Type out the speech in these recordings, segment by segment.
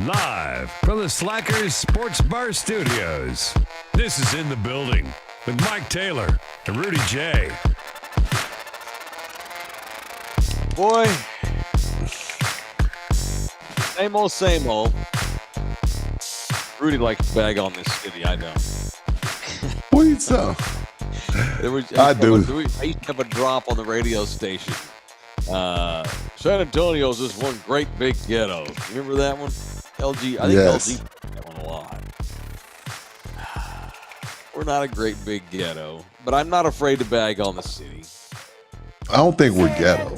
Live from the Slackers Sports Bar Studios. This is In the Building with Mike Taylor and Rudy Jay. Boy, same old, same old. Rudy likes to bag on this city, I know. What's up? I do. I used to have a drop on the radio station. San Antonio's this one great big ghetto. Remember that one? LG, I think Yes. LG played that one a lot. We're not a great big ghetto, but I'm not afraid to bag on the city. I don't think we're ghetto.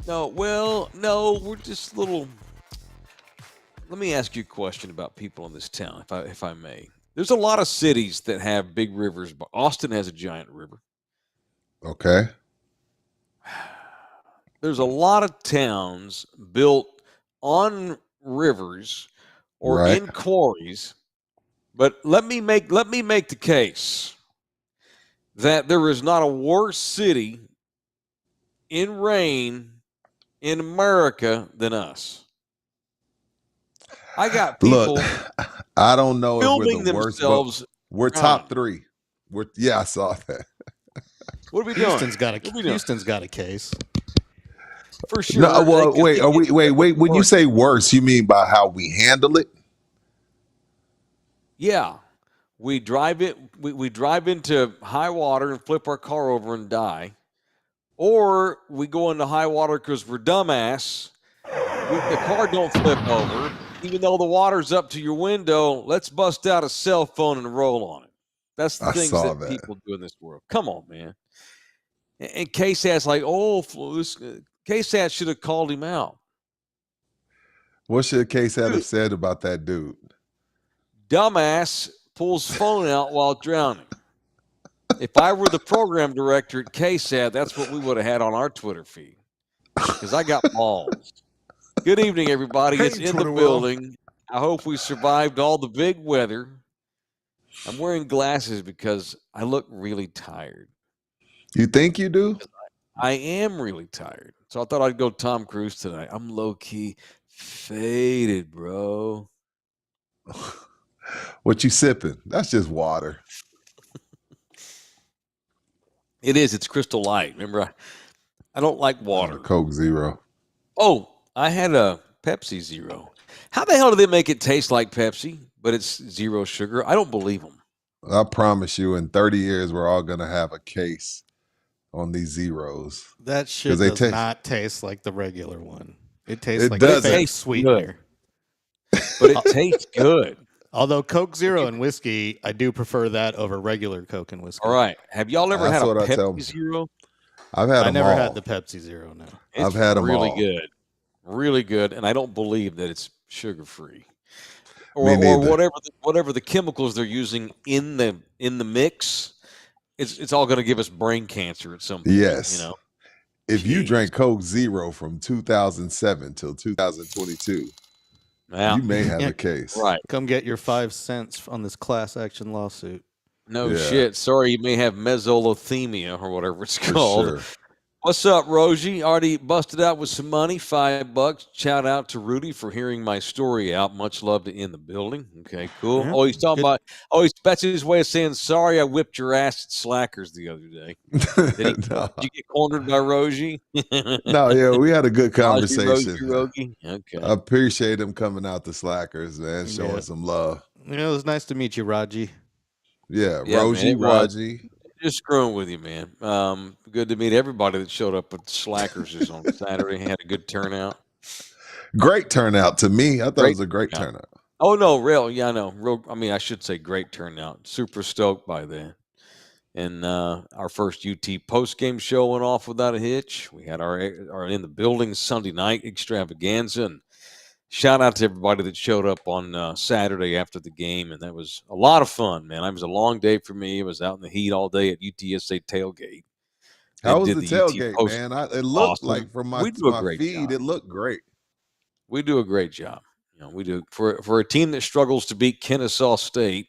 No, we're just little. Let me ask you a question about people in this town, if I may. There's a lot of cities that have big rivers, but Austin has a giant river. Okay. There's a lot of towns built on rivers or Right. in quarries, but let me make the case that there is not a worse city in rain in America than us. I got people Look, I don't know if we're filming the worst, but themselves. we're top three. Yeah, I saw that. What are we doing? Houston's got a case. For sure. No, well, wait. When you say worse, you mean by how we handle it? Yeah, we drive it. We drive into high water and flip our car over and die, or we go into high water because we're dumbass. The car don't flip over, even though the water's up to your window. Let's bust out a cell phone and roll on it. That's the things that people do in this world. Come on, man. And KSAT's like, KSAT should have called him out. What should KSAT have said about that dude? Dumbass pulls phone out while drowning. If I were the program director at KSAT, that's what we would have had on our Twitter feed. Because I got balls. Good evening, everybody. It's In the Building. I hope we survived all the big weather. I'm wearing glasses because I look really tired. You think you do? I am really tired. So I thought I'd go Tom Cruise tonight. I'm low-key faded, bro. What you sipping? That's just water. It is. It's Crystal Light. Remember, I don't like water. Coke Zero. Oh, I had a Pepsi Zero. How the hell do they make it taste like Pepsi, but it's zero sugar? I don't believe them. I promise you, in 30 years, we're all going to have a case on these zeros. That shit does not taste like the regular one. It tastes like a fake sweetener. But it tastes good. Although Coke Zero and whiskey, I do prefer that over regular Coke and whiskey. All right. Have y'all ever had a Pepsi Zero? I never had the Pepsi Zero, no. It's I've had them really all. Good. Really good. And I don't believe that it's sugar-free. Or whatever the chemicals they're using in the mix, it's all going to give us brain cancer at some point. Yes. You know? If you drank Coke Zero from 2007 till 2022, you may have a case. Right. Come get your 5 cents on this class action lawsuit. No shit. Sorry, you may have mesothelioma or whatever it's called. Sure. What's up, Rosie? Already busted out with some money, $5. Shout out to Rudy for hearing my story out. Much love to In the Building. Okay, cool. Yeah. Oh, he's talking about. Oh, that's his way of saying sorry. I whipped your ass at Slackers the other day. Did you get cornered by Rosie? No, yeah, we had a good conversation. Rosie. Okay. I appreciate him coming out to Slackers, man, showing some love. You know, it was nice to meet you, Raji. Yeah, Rosie, Raji. Just screwing with you, man. Good to meet everybody that showed up at Slackers on Saturday. Had a good turnout. Great turnout to me. I thought it was a great turnout. Oh, no, real. Yeah, I know. I should say great turnout. Super stoked by that. And our first UT post-game show went off without a hitch. We had our In the Building Sunday night extravaganza. And shout out to everybody that showed up on Saturday after the game. And that was a lot of fun, man. It was a long day for me. I was out in the heat all day at UTSA tailgate. How was the tailgate, man? It looked like from my feed, it looked great. We do a great job. You know, we do for a team that struggles to beat Kennesaw State.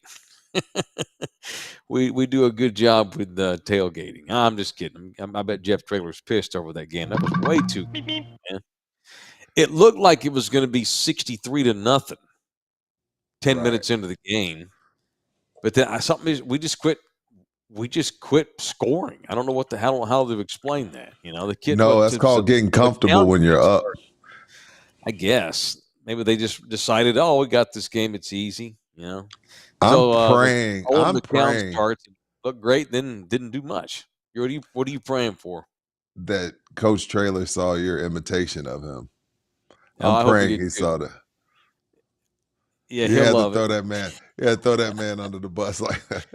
we do a good job with tailgating. I'm just kidding. I bet Jeff Traylor's pissed over that game. That was way too. Man. It looked like it was going to be 63-0, 10 Right. minutes into the game. But then we just quit scoring. I don't know how to explain that. The kid. No, that's called getting comfortable when you're up. I guess maybe they just decided, oh, we got this game. It's easy. I'm praying. I'm praying. Starts, looked great. Then didn't do much. What are you praying for? That Coach Traylor saw your imitation of him. I'm praying he saw that. Yeah, you he'll had love to throw it. that man. You had to throw that man under the bus like that.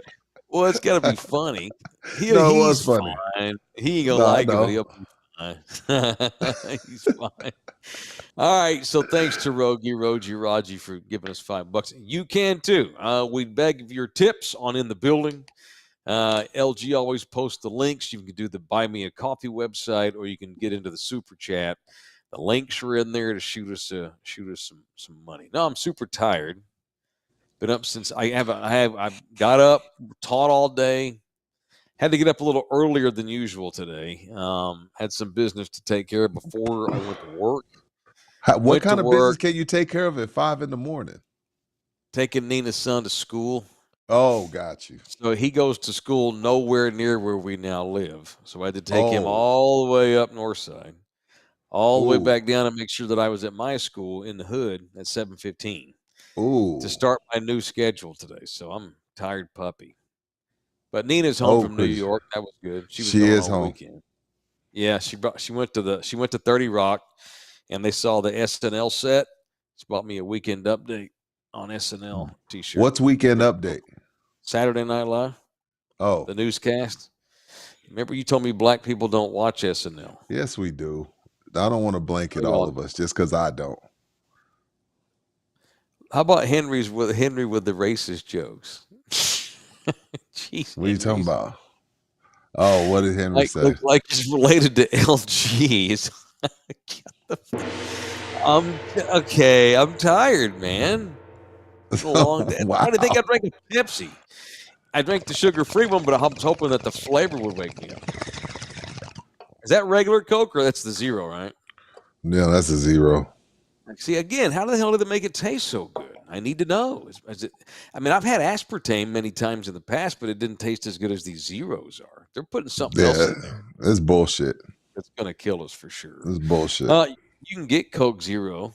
Well, it's got to be funny. It was funny. Fine. He ain't gonna like it, but he'll be fine. He's fine. All right. So thanks to Rogie, for giving us $5. You can too. We beg of your tips on In the Building. LG always posts the links. You can do the Buy Me a Coffee website, or you can get into the super chat. The links are in there to shoot us some money. No, I'm super tired. Been up since I got up, taught all day. Had to get up a little earlier than usual today. Had some business to take care of before I went to work. What kind of business can you take care of at 5 a.m? Taking Nina's son to school. Oh, got you. So he goes to school nowhere near where we now live. So I had to take him all the way up north side, all the way back down, and make sure that I was at my school in the hood at 7:15 to start my new schedule today. So I'm tired puppy. But Nina's home from New York. That was good. She was home. Weekend. Yeah, she went to 30 Rock, and they saw the SNL set. She bought me a Weekend Update on SNL t-shirt. What's Weekend Update? Saturday Night Live. Oh, the newscast. Remember you told me black people don't watch SNL. Yes, we do. I don't want to blanket all of us just because I don't. How about Henry with the racist jokes? Jeez, what are you talking about? Oh, what did Henry say? Like it's related to LG. I'm tired, man. It's a long day. Wow. Why do you think I drank a Pepsi? I drank the sugar-free one, but I was hoping that the flavor would wake me up. Is that regular Coke or that's the zero, right? Yeah, that's a zero. See, again, how the hell did it make it taste so good? I need to know. I've had aspartame many times in the past, but it didn't taste as good as these zeros are. They're putting something else in there. It's bullshit. It's going to kill us for sure. It's bullshit. You can get Coke Zero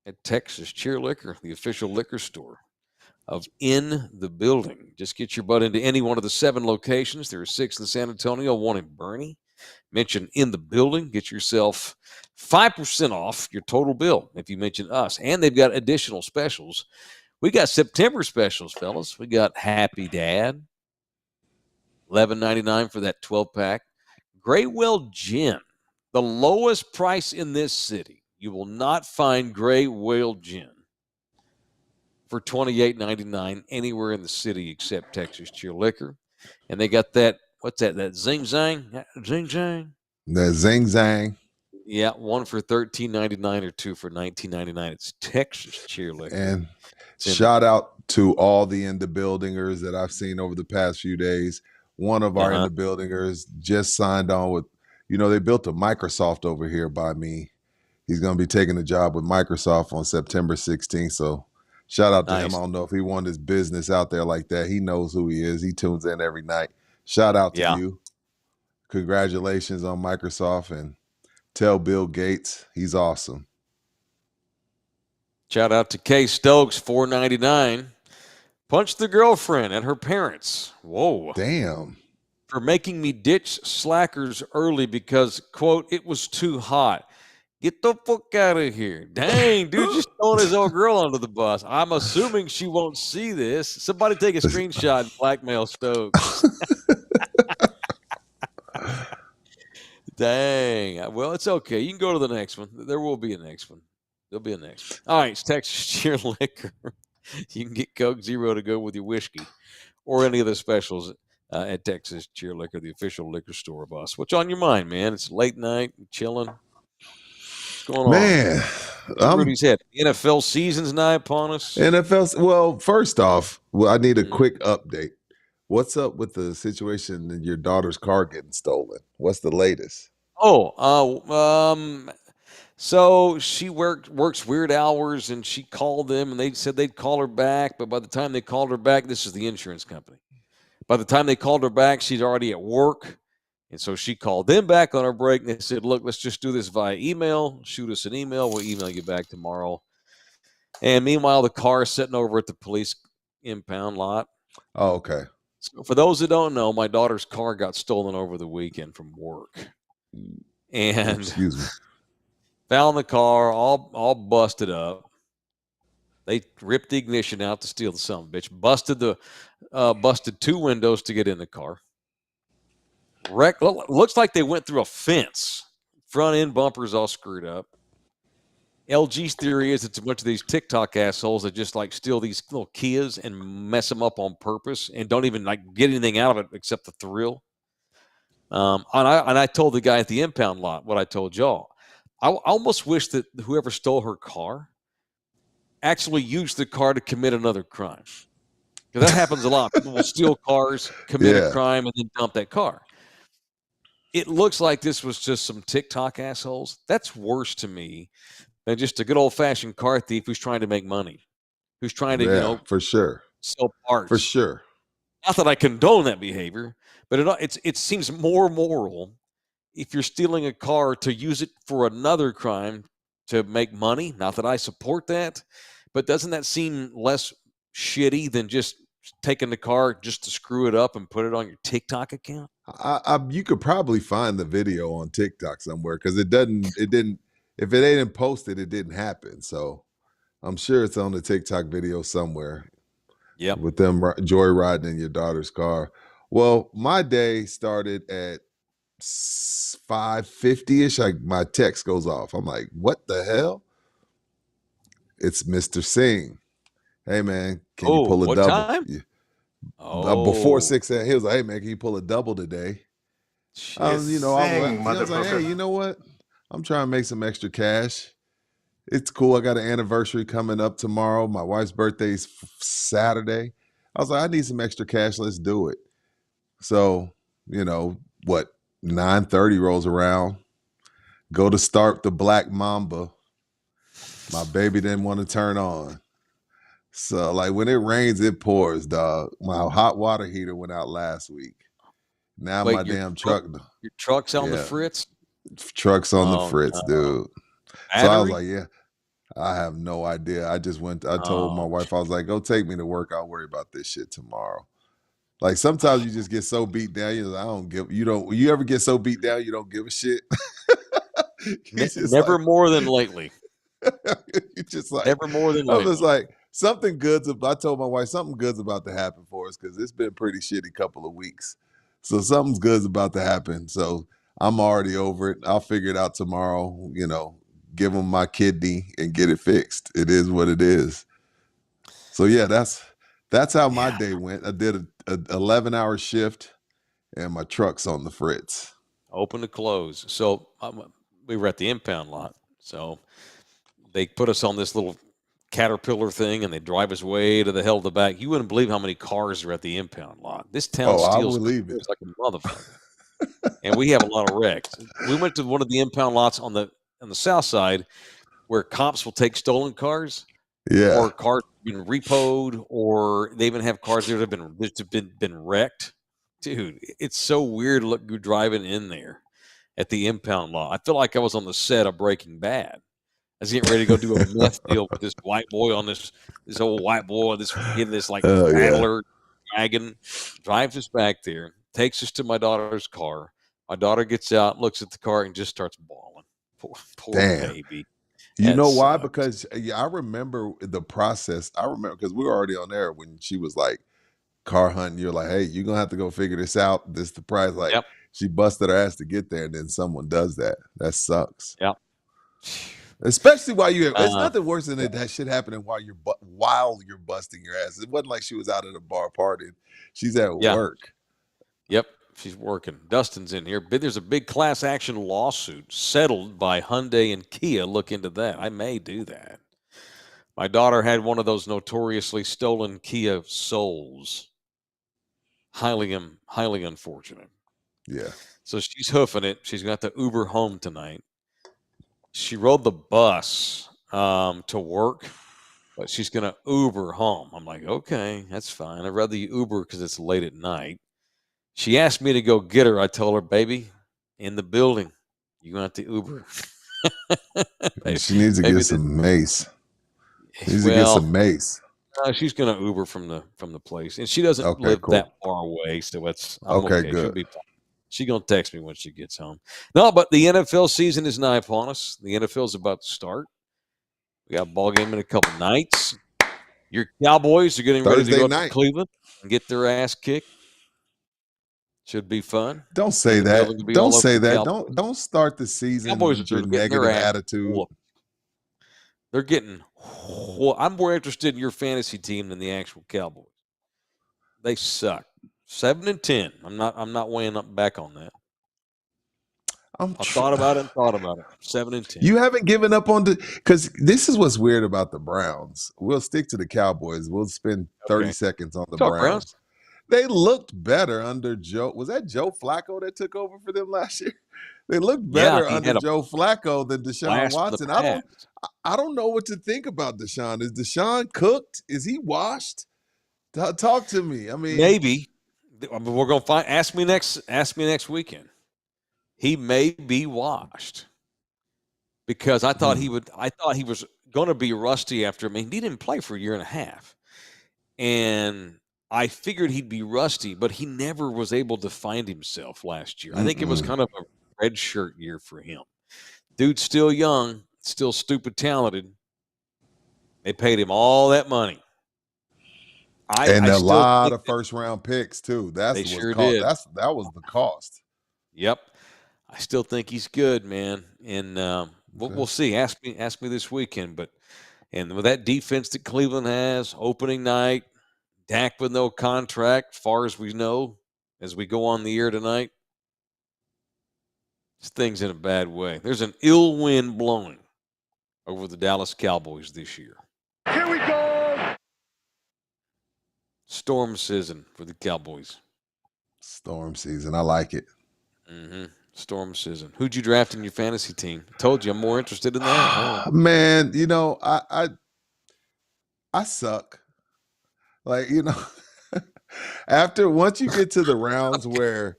at Texas Cheer Liquor, the official liquor store of In the Building. Just get your butt into any one of the 7 locations. There are 6 in San Antonio, 1 in Bernie. Mention In the Building. Get yourself 5% off your total bill if you mention us. And they've got additional specials. We got September specials, fellas. We got Happy Dad, $11.99 for that 12-pack. Great Well Gin, the lowest price in this city. You will not find Great Whale Gin for $28.99 anywhere in the city except Texas Cheer Liquor. And they got that, what's that? That Zing Zang? Zing Zang? That Zing Zang. Yeah, 1 for $13.99 or 2 for $19.99. It's Texas Cheer Liquor. And shout out to all the In the Buildingers that I've seen over the past few days. One of our In the Buildingers just signed on with, they built a Microsoft over here by me. He's going to be taking a job with Microsoft on September 16th. So shout out to him. I don't know if he wanted his business out there like that. He knows who he is. He tunes in every night. Shout out to you. Congratulations on Microsoft, and tell Bill Gates he's awesome. Shout out to Kay Stokes, $4.99. Punched the girlfriend and her parents. Whoa. Damn. For making me ditch slackers early because, quote, it was too hot. Get the fuck out of here. Dang, dude, just throwing his old girl under the bus. I'm assuming she won't see this. Somebody take a screenshot and blackmail Stokes. Dang. Well, it's okay. You can go to the next one. There will be a next one. There'll be a next one. All right, it's Texas Cheer Liquor. You can get Coke Zero to go with your whiskey or any of the specials at Texas Cheer Liquor, the official liquor store of us. What's on your mind, man? It's late night, chilling. What's going on? Man, Rudy's head. NFL season's nigh upon us. Well, first off, I need a quick update. What's up with the situation in your daughter's car getting stolen? What's the latest? So she works weird hours, and she called them, and they said they'd call her back. But by the time they called her back, this is the insurance company. By the time they called her back, she's already at work. And so she called them back on her break, and they said, look, let's just do this via email. Shoot us an email. We'll email you back tomorrow. And meanwhile, the car is sitting over at the police impound lot. Oh, okay. So for those that don't know, my daughter's car got stolen over the weekend from work. And Excuse me. found the car all busted up. They ripped the ignition out to steal the son of a bitch. Busted 2 windows to get in the car. Looks like they went through a fence. Front end bumpers all screwed up. LG's theory is it's a bunch of these TikTok assholes that just like steal these little Kias and mess them up on purpose and don't even like get anything out of it except the thrill. And I told the guy at the impound lot what I told y'all. I almost wish that whoever stole her car actually used the car to commit another crime. Because that happens a lot. People will steal cars, commit a crime, and then dump that car. It looks like this was just some TikTok assholes. That's worse to me than just a good old-fashioned car thief who's trying to make money, who's trying to, for sure, sell parts. For sure. Not that I condone that behavior, but it seems more moral if you're stealing a car to use it for another crime to make money. Not that I support that, but doesn't that seem less shitty than just taking the car just to screw it up and put it on your TikTok account? You could probably find the video on TikTok somewhere because it didn't. If it ain't posted, it didn't happen. So I'm sure it's on the TikTok video somewhere. Yep. With them joyriding in your daughter's car. Well, my day started at 5:50-ish. My text goes off. I'm like, what the hell? It's Mr. Singh. Hey man, can you pull a double? Time? Before 6 a.m. He was like, hey man, can you pull a double today? I was like, hey, you know what? I'm trying to make some extra cash. It's cool. I got an anniversary coming up tomorrow. My wife's birthday's Saturday. I was like, I need some extra cash. Let's do it. So, 9:30 rolls around. Go to start the Black Mamba. My baby didn't want to turn on. So, like, when it rains, it pours, dog. My hot water heater went out last week. Now my damn truck. Your truck's on the fritz? Truck's on the fritz, dude. Battery? So I was like, yeah. I have no idea. I told my wife, I was like, go take me to work. I'll worry about this shit tomorrow. Like sometimes you just get so beat down. You ever get so beat down you don't give a shit? Never more than lately. You just like never more than lately. I was like, something good's I told my wife something good's about to happen for us because it's been a pretty shitty couple of weeks. So something's good's about to happen. So I'm already over it. I'll figure it out tomorrow, give them my kidney and get it fixed. It is what it is. So yeah, that's how my day went. I did a 11-hour shift and my truck's on the fritz. Open to close. So we were at the impound lot. So they put us on this little Caterpillar thing and they drive us way to the hell of the back. You wouldn't believe how many cars are at the impound lot. This town steals cars like a motherfucker. And we have a lot of wrecks. We went to one of the impound lots on the south side where cops will take stolen cars. Yeah. Or cars been repoed, or they even have cars there that have been wrecked. Dude, it's so weird you're driving in there at the impound lot. I feel like I was on the set of Breaking Bad. I was getting ready to go do a meth deal with this white boy on this old white boy, this rattler wagon, drives us back there, takes us to my daughter's car. My daughter gets out, looks at the car, and just starts bawling. Poor baby. You know why? Because I remember the process. I remember because we were already on there when she was like car hunting. You're like, hey, you're going to have to go figure this out. This is the price. Like she busted her ass to get there and then someone does that. That sucks. Yep. Especially while it's nothing worse than that shit happening while you're busting your ass. It wasn't like she was out at a bar partying. She's at work. Yep. She's working. Dustin's in here. There's a big class action lawsuit settled by Hyundai and Kia. Look into that. I may do that. My daughter had one of those notoriously stolen Kia Souls. Highly unfortunate. Yeah. So she's hoofing it. She's got the Uber home tonight. She rode the bus to work, but she's going to Uber home. I'm like, okay, that's fine. I'd rather you Uber because it's late at night. She asked me to go get her. I told her, baby, in the building, you're going to have to Uber. She needs to get some mace. She needs to get some mace. She's going to Uber from the place, and she doesn't live that far away, so I'm okay. Good. She'll be fine. She's going to text me when she gets home. No, but the NFL season is nigh upon us. The NFL is about to start. We got a ball game in a couple nights. Your Cowboys are getting ready to go up to Cleveland and get their ass kicked. Should be fun. Don't say that. Don't say that. Don't start the season with your negative attitude. They're getting. Well, I'm more interested in your fantasy team than the actual Cowboys. They suck. 7-10. I'm not weighing up back on that. I thought about it. 7-10. You haven't given up on because this is what's weird about the Browns. We'll stick to the Cowboys. We'll spend 30 seconds on the Browns. They looked better under Joe. Was that Joe Flacco that took over for them last year? They looked better under Joe Flacco than Deshaun Watson. I don't know what to think about Deshaun. Is Deshaun cooked? Is he washed? Talk to me. I mean, maybe. We're gonna find. Ask me next weekend. He may be washed because I thought he would. I thought he was going to be rusty after. I mean, he didn't play for a year and a half, and I figured he'd be rusty, but he never was able to find himself last year. I think it was kind of a red shirt year for him. Dude's still young, still stupid talented. They paid him all that money. And a lot of first-round picks, too. They sure did. That was the cost. Yep. I still think he's good, man. And we'll see. Ask me this weekend. And with that defense that Cleveland has, opening night, Dak with no contract, far as we know, as we go on the air tonight, this thing's in a bad way. There's an ill wind blowing over the Dallas Cowboys this year. Here we go. Storm season for the Cowboys. Storm season. I like it. Mm-hmm. Storm season. Who'd you draft in your fantasy team? I told you I'm more interested in that. Oh. Man, I suck. Like, once you get to the rounds where,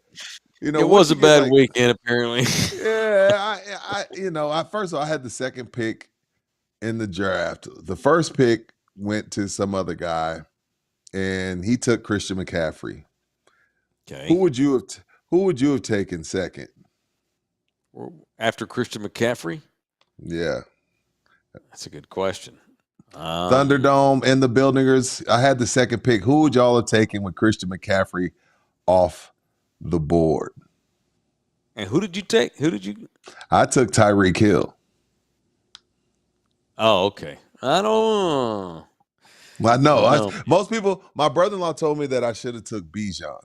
it was a bad weekend apparently. Yeah, first of all, I had the second pick in the draft. The first pick went to some other guy, and he took Christian McCaffrey. Okay. Who would you have taken second? After Christian McCaffrey? Yeah. That's a good question. Thunderdome and the Buildingers. I had the second pick. Who would y'all have taken with Christian McCaffrey off the board? And who did you take? I took Tyreek Hill. Oh, okay. I don't I know. Most people, my brother-in-law told me that I should have took Bijan.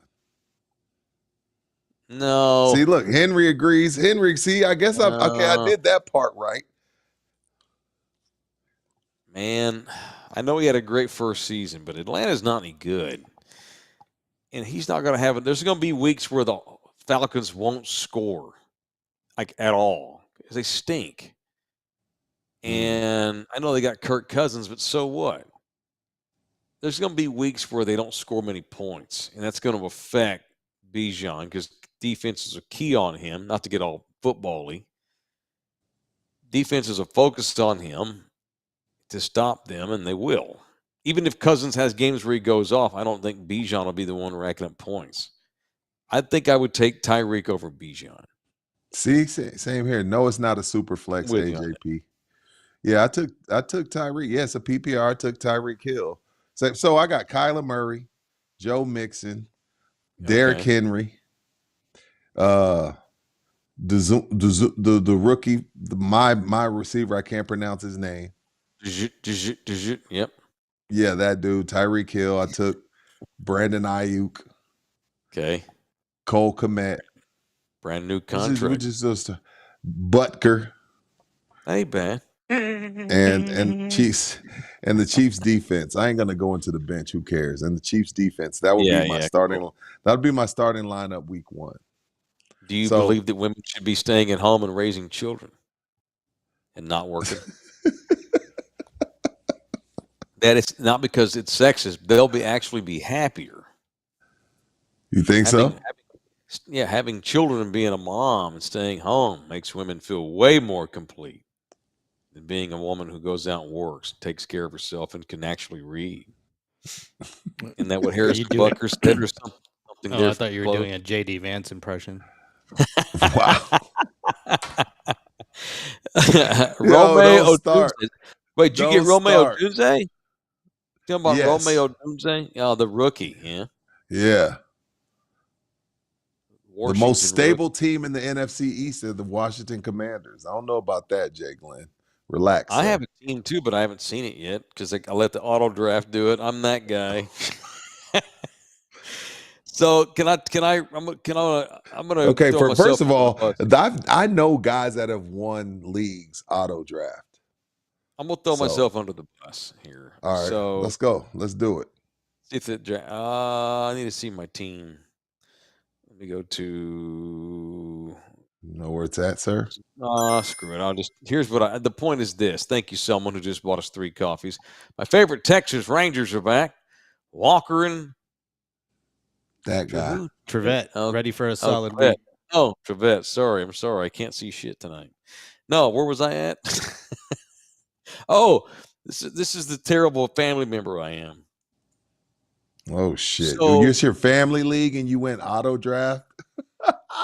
No. See, look, Henry agrees. Henry, see, I guess I did that part right. Man, I know he had a great first season, but Atlanta's not any good. And he's not going to have it. There's going to be weeks where the Falcons won't score, like, at all, because they stink. And I know they got Kirk Cousins, but so what? There's going to be weeks where they don't score many points, and that's going to affect Bijan because defenses are key on him, not to get all football-y. Defenses are focused on him to stop them, and they will. Even if Cousins has games where he goes off, I don't think Bijan will be the one racking up points. I think I would take Tyreek over Bijan. See, same here. No, it's not a super flex, AJP. Yeah, I took Tyreek. Yes, a PPR. I took Tyreek Hill. So I got Kyler Murray, Joe Mixon, Derrick Henry, the rookie, my receiver. I can't pronounce his name. Yep. Yeah, that dude, Tyreek Hill. I took Brandon Ayuk. Okay. Cole Kmet. Brand new contract. Butker. Ain't bad. And Chiefs and the Chiefs defense. I ain't gonna go into the bench. Who cares? And the Chiefs defense. That would be my starting. Cool. That would be my starting lineup week 1. Do you believe that women should be staying at home and raising children? and not working. That is not because it's sexist. They'll actually be happier. You think so? Having children and being a mom and staying home makes women feel way more complete than being a woman who goes out and works, takes care of herself, and can actually read. Isn't that what Harrison Butker said or something? Oh, I thought you were doing a J.D. Vance impression. Wow. Romeo start. Odunze. Wait, did you get Romeo Odunze? Talking about Yes. Romeo Odunze? Oh, the rookie, yeah. Yeah. Washington the most stable rookie. team in the NFC East are the Washington Commanders. I don't know about that, Jay Glenn. Relax. I sir. have a team too, but I haven't seen it yet because I let the auto draft do it. I'm that guy. So I'm gonna Okay, throw myself first of all, under the bus. I know guys that have won leagues auto draft. I'm gonna throw myself under the bus here. All right, so let's go. Let's do it. See if it. I need to see my team. Let me go to. You know where it's at, sir? Screw it. Here's what the point is this. Thank you, someone who just bought us 3 coffees. My favorite Texas Rangers are back. Walker and that guy. Trevette, ready for a solid week. Oh, Trevette. Sorry. I'm sorry. I can't see shit tonight. No, where was I at? Oh, this is the terrible family member I am. Oh, shit. So, it's your family league and you went auto draft?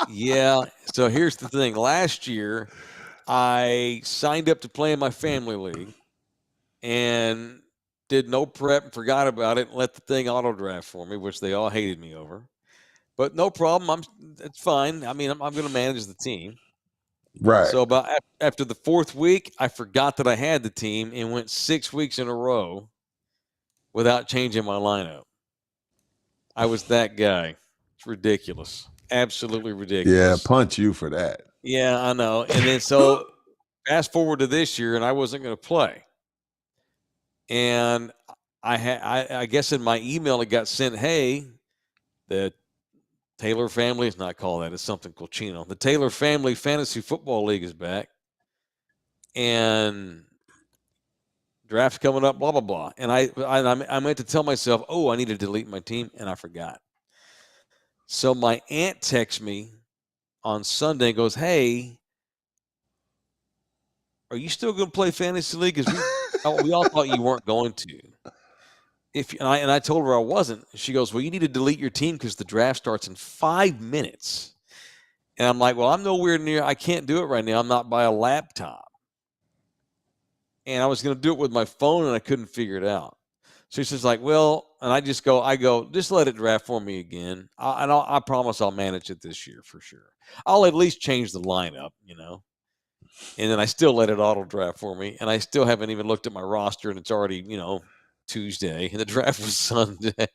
Yeah. So here's the thing. Last year, I signed up to play in my family league and did no prep and forgot about it and let the thing auto draft for me, which they all hated me over. But no problem. It's fine. I mean, I'm going to manage the team. Right. So about after the 4th week, I forgot that I had the team and went 6 weeks in a row without changing my lineup. I was that guy. It's ridiculous. Absolutely ridiculous. Yeah, punch you for that. Yeah, I know. And then so fast forward to this year, and I wasn't going to play. And I guess in my email it got sent, hey, the Taylor family is not called that. It's something Colchino. The Taylor Family Fantasy Football League is back. And draft's coming up, blah, blah, blah. And I meant to tell myself, oh, I need to delete my team, and I forgot. So my aunt texts me on Sunday and goes, hey, are you still going to play fantasy league? Because we all thought you weren't going to. And I told her I wasn't. She goes, well, you need to delete your team because the draft starts in 5 minutes. And I'm like, well, I'm nowhere near. I can't do it right now. I'm not by a laptop. And I was going to do it with my phone, and I couldn't figure it out. So she's like, well, and I go, just let it draft for me again. I promise I'll manage it this year for sure. I'll at least change the lineup, And then I still let it auto draft for me. And I still haven't even looked at my roster, and it's already, Tuesday, and the draft was Sunday.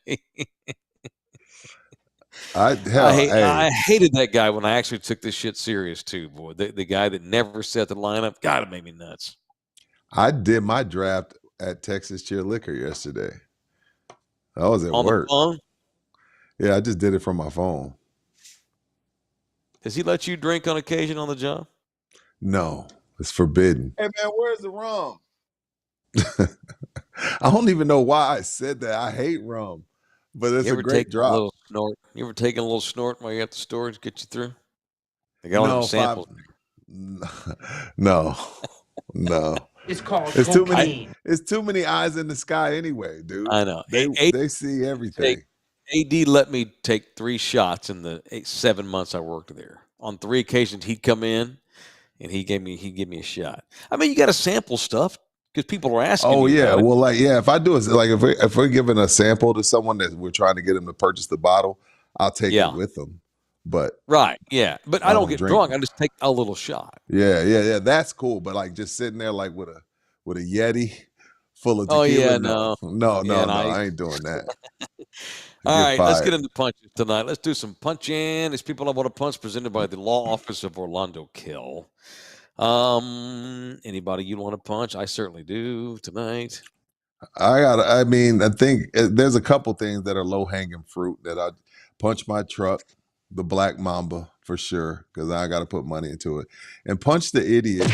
I hated that guy when I actually took this shit serious too, boy. The guy that never set the lineup, God, it made me nuts. I did my draft at Texas Cheer Liquor yesterday. I was at work. On the phone? Yeah, I just did it from my phone. Does he let you drink on occasion on the job? No, it's forbidden. Hey, man, where's the rum? I don't even know why I said that. I hate rum, but it's a great drop. You ever taken a little snort while you're at the store to get you through? They got all them samples. No. It's called cocaine. It's too many eyes in the sky anyway, dude. I know. They see everything. AD let me take 3 shots in the 7 months I worked there. On 3 occasions, he'd come in and he'd give me a shot. I mean, you got to sample stuff because people are asking. Oh yeah, about it. well, if I do it, if we're giving a sample to someone that we're trying to get them to purchase the bottle, I'll take it with them. But right, yeah, but I don't get drunk. I just take a little shot. Yeah. That's cool. But just sitting there with a Yeti full of tequila. Oh yeah, no, I ain't doing that. All right, let's get into punches tonight. Let's do some punching. It's People I Want to Punch, presented by the Law Office of Orlando Kill. Anybody you want to punch? I certainly do tonight. I think there's a couple things that are low hanging fruit that I punch my truck, the Black Mamba for sure, because I got to put money into it, and punch the idiot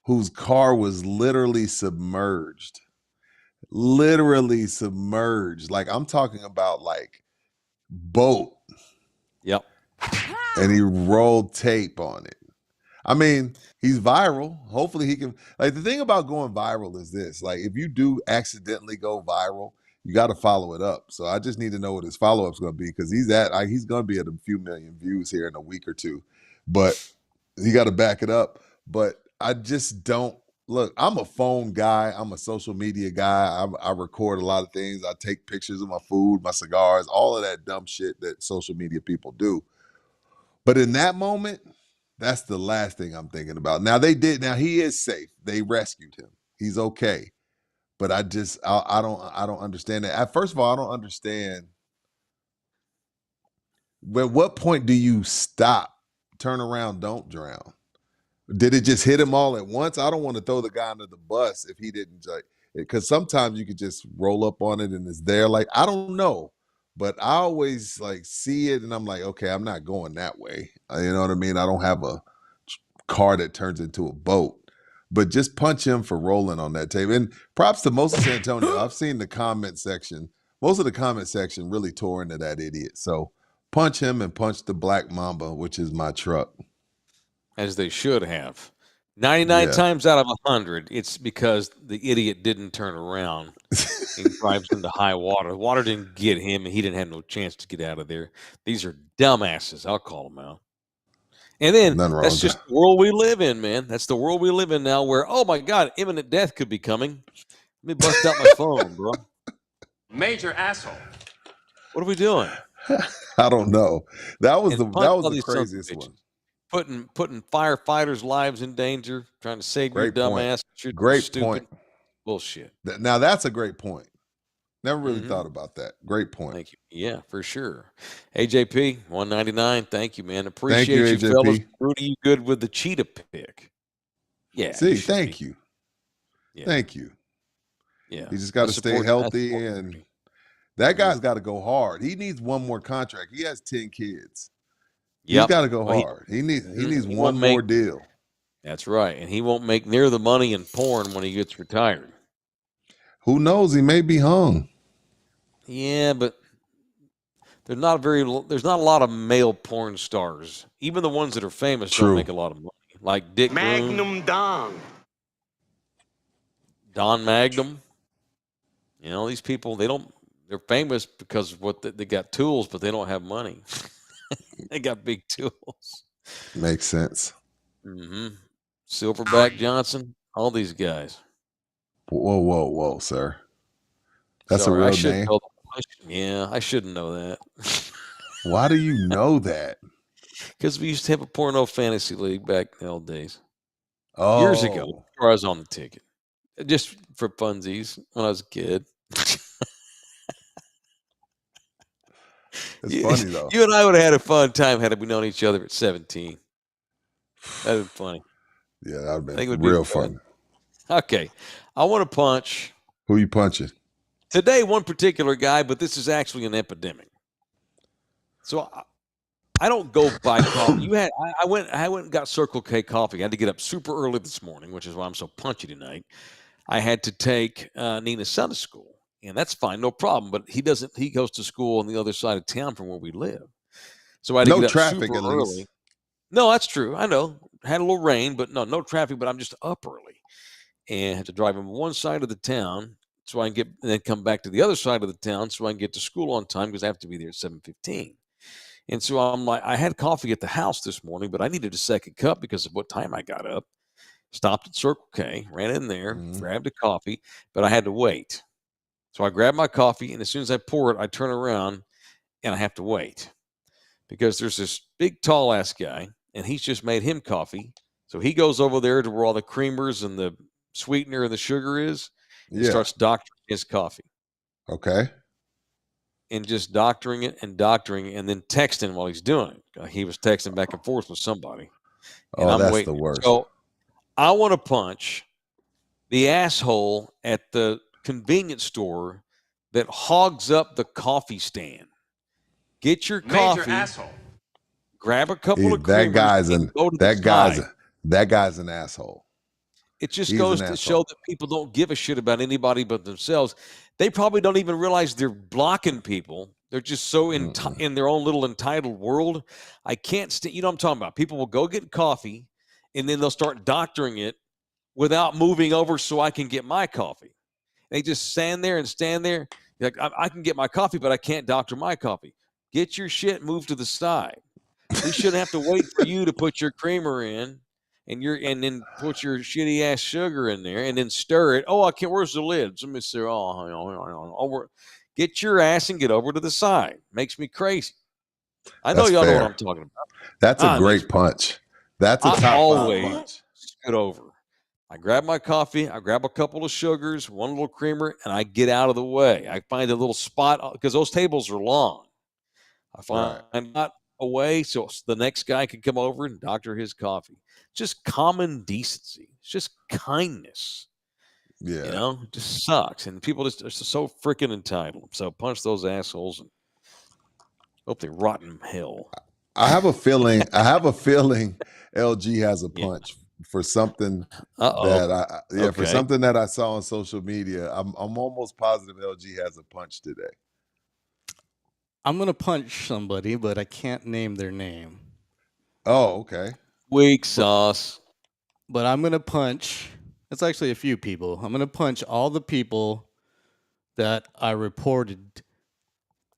whose car was literally submerged. Literally submerged. Like I'm talking about like boat. Yep. And he rolled tape on it. I mean, he's viral. Hopefully he can. Like the thing about going viral is this: like if you do accidentally go viral, you got to follow it up. So I just need to know what his follow up's going to be because he's going to be at a few million views here in a week or two, but he got to back it up. But I just don't look. I'm a phone guy. I'm a social media guy. I record a lot of things. I take pictures of my food, my cigars, all of that dumb shit that social media people do. But in that moment, that's the last thing I'm thinking about. Now he is safe. They rescued him. He's okay. But I don't understand that. First of all, I don't understand. At what point do you stop, turn around, don't drown? Did it just hit him all at once? I don't want to throw the guy under the bus if he didn't, because sometimes you could just roll up on it and it's there. Like, I don't know. But I always like see it and I'm like, okay, I'm not going that way. You know what I mean? I don't have a car that turns into a boat. But just punch him for rolling on that tape. And props to most of San Antonio. I've seen the comment section. Most of the comment section really tore into that idiot. So punch him and punch the Black Mamba, which is my truck. As they should have. 99 times out of 100, it's because the idiot didn't turn around and drives into high water. The water didn't get him, and he didn't have no chance to get out of there. These are dumbasses. I'll call them out. And then that's just the world we live in, man. That's the world we live in now where, oh, my God, imminent death could be coming. Let me bust out my phone, bro. Major asshole. What are we doing? I don't know. That was the craziest one. Putting firefighters' lives in danger, trying to save your dumb ass. Great point. Bullshit. Now that's a great point. Never really thought about that. Great point. Thank you. Yeah, for sure. AJP 199. Thank you, man. Appreciate you, AJP. fellas. Rudy, you good with the cheetah pick? Yeah. See, thank you. Yeah. Thank you. Yeah. You just got to stay healthy, and that guy's got to go hard. He needs one more contract. He has 10 kids. He's got to go hard. He needs one more deal. That's right. And he won't make near the money in porn when he gets retired. Who knows? He may be hung. Yeah, but there's not a lot of male porn stars. Even the ones that are famous don't make a lot of money. Like Dick Magnum Don. Don Magnum. You know, these people, they're famous because of what they got tools, but they don't have money. They got big tools. Makes sense. Silverback Johnson, all these guys. Whoa, sir. That's a real name? I shouldn't know that. Why do you know that? Because we used to have a porno fantasy league back in the old days. Oh. Years ago, before I was on the ticket. Just for funsies when I was a kid. It's funny, though. You and I would have had a fun time had we known each other at 17. That would be funny. Yeah, that would have been real fun. Okay. I want to punch. Who you punching? Today, one particular guy, but this is actually an epidemic. So I don't go buy coffee. I went and got Circle K coffee. I had to get up super early this morning, which is why I'm so punchy tonight. I had to take Nina's son to school. And that's fine, no problem. But he goes to school on the other side of town from where we live. So I had to get up super early. No, that's true. I know. Had a little rain, but no traffic, but I'm just up early. And had to drive on one side of the town so I can then come back to the other side of the town so I can get to school on time because I have to be there at 7:15. And so I'm like, I had coffee at the house this morning, but I needed a second cup because of what time I got up. Stopped at Circle K, ran in there, grabbed a coffee, but I had to wait. So I grab my coffee, and as soon as I pour it, I turn around, and I have to wait because there's this big, tall-ass guy, and he's just made him coffee. So he goes over there to where all the creamers and the sweetener and the sugar is and starts doctoring his coffee. Okay. And just doctoring it and then texting while he's doing it. He was texting back and forth with somebody. And I'm that's waiting. The worst. So I want to punch the asshole at the convenience store that hogs up the coffee stand. Get your coffee. Major asshole. Grab a couple of creamers. That guy's an asshole. It just He's goes an to asshole. show that people don't give a shit about anybody but themselves. They probably don't even realize they're blocking people. They're just so in their own little entitled world. I can't stand. You know what I'm talking about? People will go get coffee, and then they'll start doctoring it without moving over so I can get my coffee. They just stand there. Like, I can get my coffee, but I can't doctor my coffee. Get your shit moved to the side. We shouldn't have to wait for you to put your creamer in and then put your shitty ass sugar in there and then stir it. Oh, I can't. Where's the lids? Let me see. Get your ass and get over to the side. Makes me crazy. I know That's y'all know fair. what I'm talking about. That's a It great makes punch. That's a I top 5 always punch. scoot over. I grab my coffee. I grab a couple of sugars, one little creamer, and I get out of the way. I find a little spot because those tables are long. I find Right. not away so the next guy can come over and doctor his coffee. Just common decency. It's just kindness. Yeah. You know, it just sucks. And people just are so freaking entitled. So punch those assholes and hope they rot in hell. I have a feeling LG has a punch for something that for something that I saw on social media. I'm almost positive LG has a punch today. I'm gonna punch somebody, but I can't name their name. Oh, okay. Weak sauce. But I'm gonna punch. It's actually a few people. I'm gonna punch all the people that I reported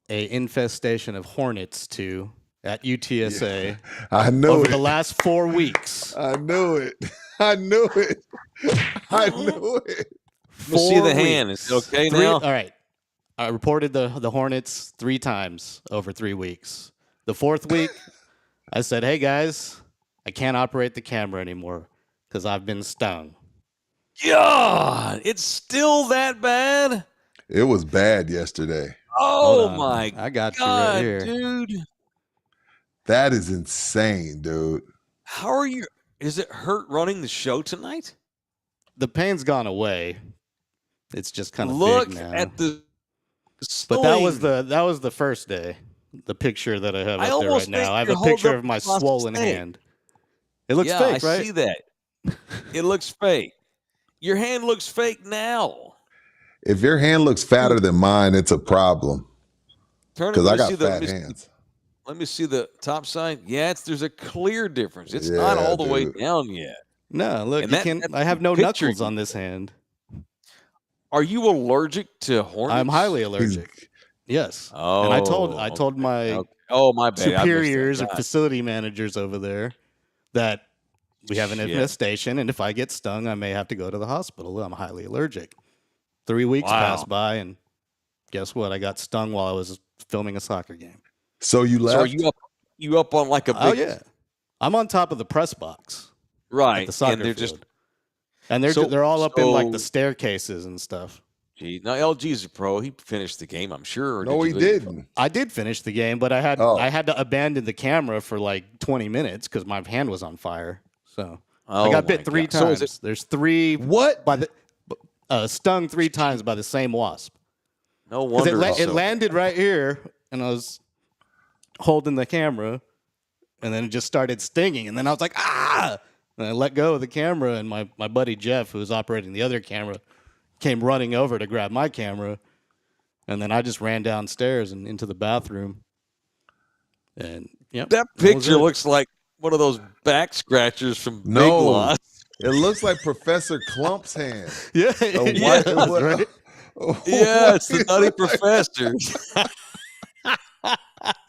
a infestation of hornets to at UTSA. Yeah. I knew over it. the last 4 weeks. I knew it. I knew it. I knew it. Let me see the hand. Is it okay now? All right. I reported the hornets 3 times over 3 weeks. The 4th week, I said, "Hey guys, I can't operate the camera anymore because I've been stung." God, it's still that bad? It was bad yesterday. Oh my I got God, you right here. dude. That is insane, dude. How are you? Is it hurt running the show tonight? The pain's gone away. It's just kind of Look big now. at the But that was the first day. The picture that I have up there right now. I have a picture of my swollen hand. It looks fake, right? I see that. It looks fake. Your hand looks fake now. If your hand looks fatter than mine, it's a problem. Because I got fat hands. Let me see the top side. Yeah, there's a clear difference. It's not all the way down yet. No, look, I have no knuckles on this hand. Are you allergic to hornets? I'm highly allergic. Yes. Oh, and I told my my bad. superiors and facility managers over there that we have an infestation, and if I get stung, I may have to go to the hospital. I'm highly allergic. 3 weeks passed by, and guess what? I got stung while I was filming a soccer game. So you left? So are you up on like a big... Oh, yeah. I'm on top of the press box. Right. At the soccer and they're field. And they're all up in like the staircases and stuff. Gee, now LG's a pro. He finished the game, I'm sure. No, he didn't. I did finish the game, but I had to abandon the camera for like 20 minutes because my hand was on fire. So I got bit 3 times. So there's 3 stung 3 times by the same wasp. No wonder. It landed right here, and I was holding the camera, and then it just started stinging, and then I was like, ah! And I let go of the camera, and my buddy Jeff, who was operating the other camera, came running over to grab my camera, and then I just ran downstairs and into the bathroom. And that picture looks like one of those back scratchers from Big Lots. It looks like Professor Clump's hand. Yeah, right? Yeah, it's the Nutty Professor.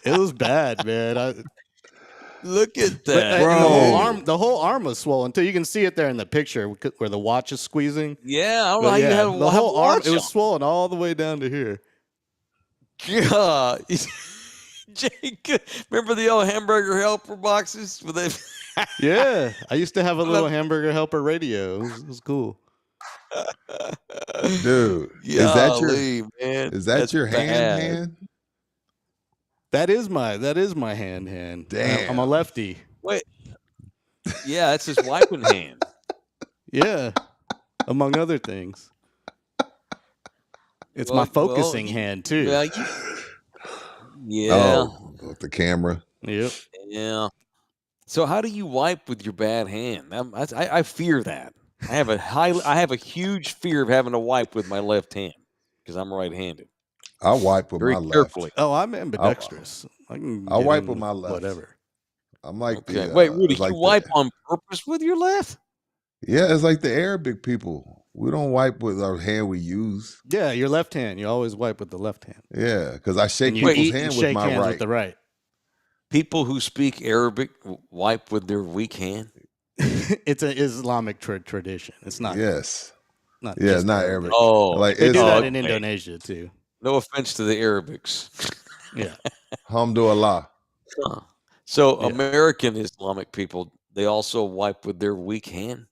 It was bad, man. Look at that, bro. The whole arm was swollen too. You can see it there in the picture where the watch is squeezing. Yeah, I don't know how you have the whole arm. It was swollen all the way down to here. God, Jake, remember the old hamburger helper boxes? Yeah, I used to have a little hamburger helper radio. It was cool. Dude, is that your hand? That is my hand. Damn. I'm a lefty. Wait. Yeah, that's his wiping hand. Yeah. Among other things. It's my focusing hand too. Yeah. Oh, with the camera. Yep. Yeah. So how do you wipe with your bad hand? I fear that. I have a huge fear of having to wipe with my left hand because I'm right-handed. I wipe with Very my left. carefully. Oh, I'm ambidextrous. I can I get wipe in with my left. whatever. I'm like Okay. the Wait, Rudy, like you wipe on purpose with your left? yeah, it's like the Arabic people. We don't wipe with our hand we use. Yeah, your left hand. You always wipe with the left hand. Yeah, because I shake And you people's eat and hand with shake my hands right. with the right. People who speak Arabic wipe with their weak hand? It's an Islamic tradition. It's not. Yes. Not Yeah, just not Arabic. Arabic. Oh, Like They it's do that in okay. Indonesia too. No offense to the Arabics. Yeah. Hamdulillah. Huh. So Yeah. American Islamic people, they also wipe with their weak hand?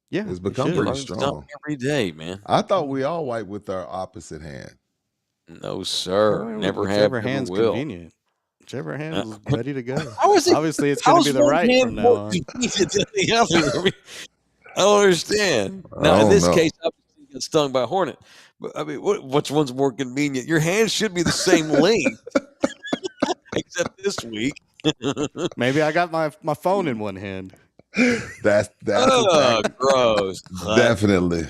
Yeah. It's you become should. pretty Learn something strong. every day, man. I thought we all wipe with our opposite hand. No, sir. Well, Never have, whichever never hand's will. convenient. Whichever hand's ready to go. How is it? Obviously, it's going to be the one right hand from now more on. convenient than the other? I mean, I don't understand. I Now, in don't this know. case, obviously, you got stung by a hornet. But I mean, which one's more convenient? Your hands should be the same length, except this week. Maybe I got my phone in one hand. That's a Oh, fact. gross. Definitely.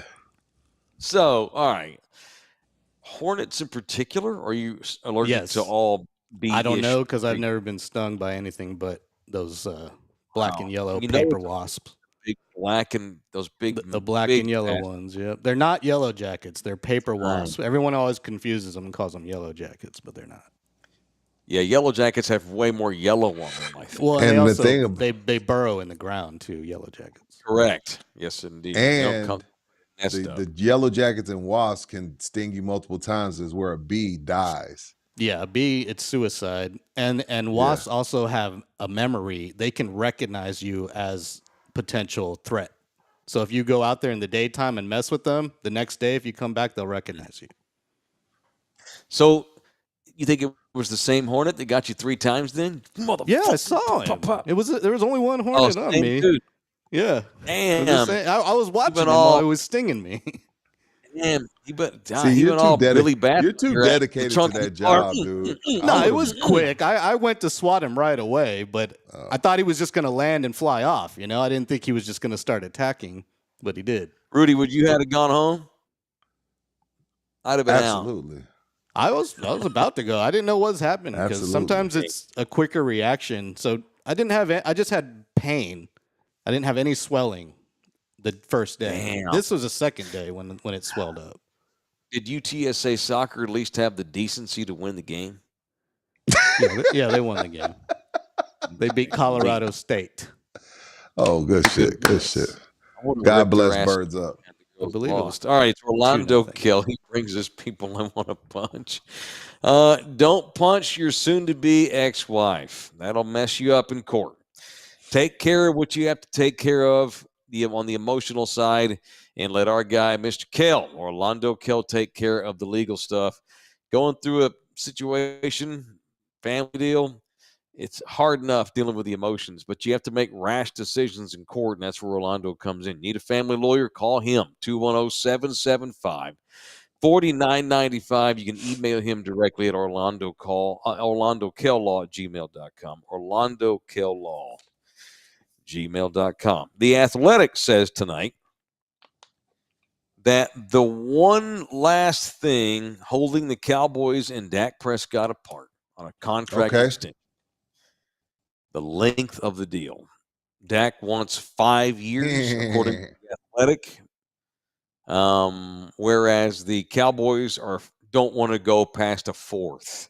So, all right. Hornets in particular? Or are you allergic Yes. to all bee? I don't know because I've never been stung by anything but those black and yellow You know paper it's a wasps. big black and those big, The black big and yellow ass- ones. Yeah, they're not yellow jackets. They're paper wasps. Everyone always confuses them and calls them yellow jackets, but they're not. Yeah, yellow jackets have way more yellow on them, I think. Well, And they the also thing they burrow in the ground too. Yellow jackets. Correct. Yes, indeed. They don't And come nest up. the yellow jackets and wasps can sting you multiple times is where a bee dies. Yeah, a bee, it's suicide. And wasps also have a memory. They can recognize you as potential threat. So if you go out there in the daytime and mess with them, the next day if you come back, they'll recognize you. So you think it was the same hornet that got you 3 times then? Yeah, I saw him. There was only one hornet on same me. dude. Yeah. Damn. I was watching been him while all- he was stinging me. Damn. He See, went all Billy Bat. you're too dedicated to that job, dude. No, it was quick. I went to swat him right away, but I thought he was just going to land and fly off. You know, I didn't think he was just going to start attacking, but he did. Rudy, would you have gone home? I'd have been out. Absolutely. I was about to go. I didn't know what was happening because Absolutely. sometimes it's a quicker reaction. So I just had pain. I didn't have any swelling the first day. Damn. This was the second day when it swelled up. Did UTSA soccer at least have the decency to win the game? Yeah, they won the game. They beat Colorado State. Oh, good shit. Good shit. I would've God ripped their bless ass Birds up. I believe it was All right, it's Orlando 2-0. Kill. He brings us people I want to punch. Don't punch your soon-to-be ex-wife. That'll mess you up in court. Take care of what you have to take care of on the emotional side, and let our guy, Mr. Kell, Orlando Kell, take care of the legal stuff. Going through a situation, family deal, it's hard enough dealing with the emotions, but you have to make rash decisions in court, and that's where Orlando comes in. Need a family lawyer? Call him, 210-775-4995. You can email him directly at orlandokell@gmail.com. orlandokell@gmail.com. The Athletic says tonight that the one last thing holding the Cowboys and Dak Prescott apart on a contract extension, the length of the deal. Dak wants 5 years, according to the Athletic, whereas the Cowboys don't want to go past a fourth.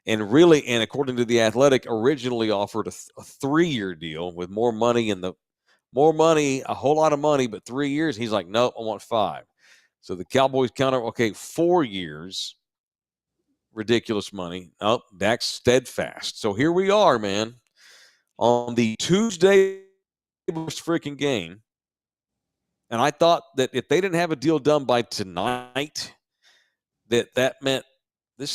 And according to the Athletic, originally offered a 3-year deal with more money, a whole lot of money, but 3 years. He's like, no, I want 5. So the Cowboys counter, 4 years, ridiculous money. Oh, Dak's steadfast. So here we are, man. On the Tuesday freaking game, and I thought that if they didn't have a deal done by tonight, that meant he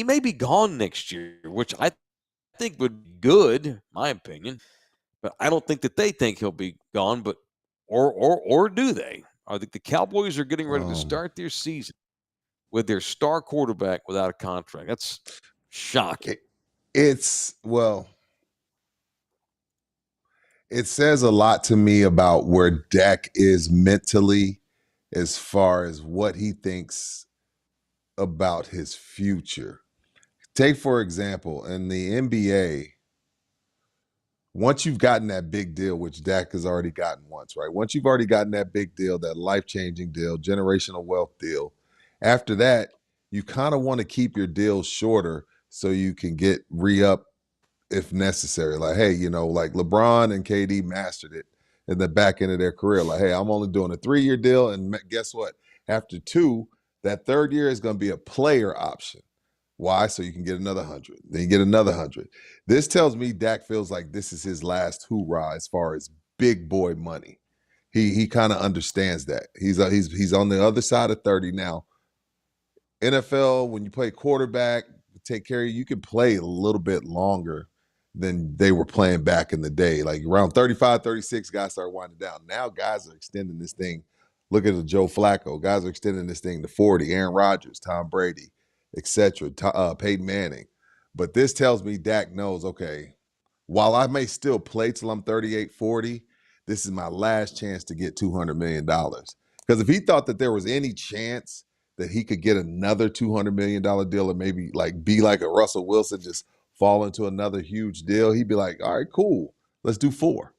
may be gone next year, which I think would be good, my opinion. But I don't think that they think he'll be gone, but or do they? I think the Cowboys are getting ready to start their season with their star quarterback without a contract. That's shocking. It's It says a lot to me about where Dak is mentally as far as what he thinks about his future. Take, for example, in the NBA, once you've gotten that big deal, which Dak has already gotten once, right? Once you've already gotten that big deal, that life-changing deal, generational wealth deal, after that, you kind of want to keep your deals shorter so you can get re-up if necessary. Like, hey, like LeBron and KD mastered it in the back end of their career. Like, hey, I'm only doing a 3-year deal. And guess what? After 2, that 3rd year is going to be a player option. Why? So you can get another 100. Then you get another 100. This tells me Dak feels like this is his last hoorah as far as big boy money. He kind of understands that. He's on the other side of 30 now. NFL, when you play quarterback, take care of you can play a little bit longer than they were playing back in the day. Like around 35, 36, guys start winding down. Now guys are extending this thing. Look at the Joe Flacco. Guys are extending this thing to 40. Aaron Rodgers, Tom Brady, etc. Peyton Manning. But this tells me Dak knows, okay, while I may still play till I'm 38, 40, this is my last chance to get $200 million. Because if he thought that there was any chance that he could get another $200 million deal or maybe like be like a Russell Wilson, just fall into another huge deal, he'd be like, all right, cool. Let's do 4.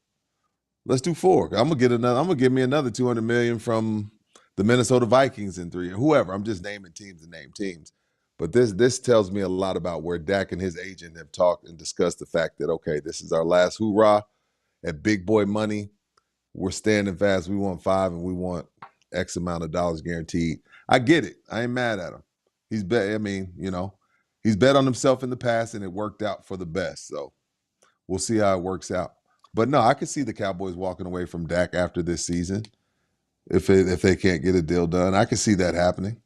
Let's do 4. I'm gonna give me another $200 million from the Minnesota Vikings in 3 years. Whoever. I'm just naming teams and name teams. But this tells me a lot about where Dak and his agent have talked and discussed the fact that, okay, this is our last hoorah at big boy money. We're standing fast. We want 5 and we want X amount of dollars guaranteed. I get it. I ain't mad at him. He's bet on himself in the past and it worked out for the best. So we'll see how it works out. But no, I could see the Cowboys walking away from Dak after this season if they can't get a deal done. I could see that happening.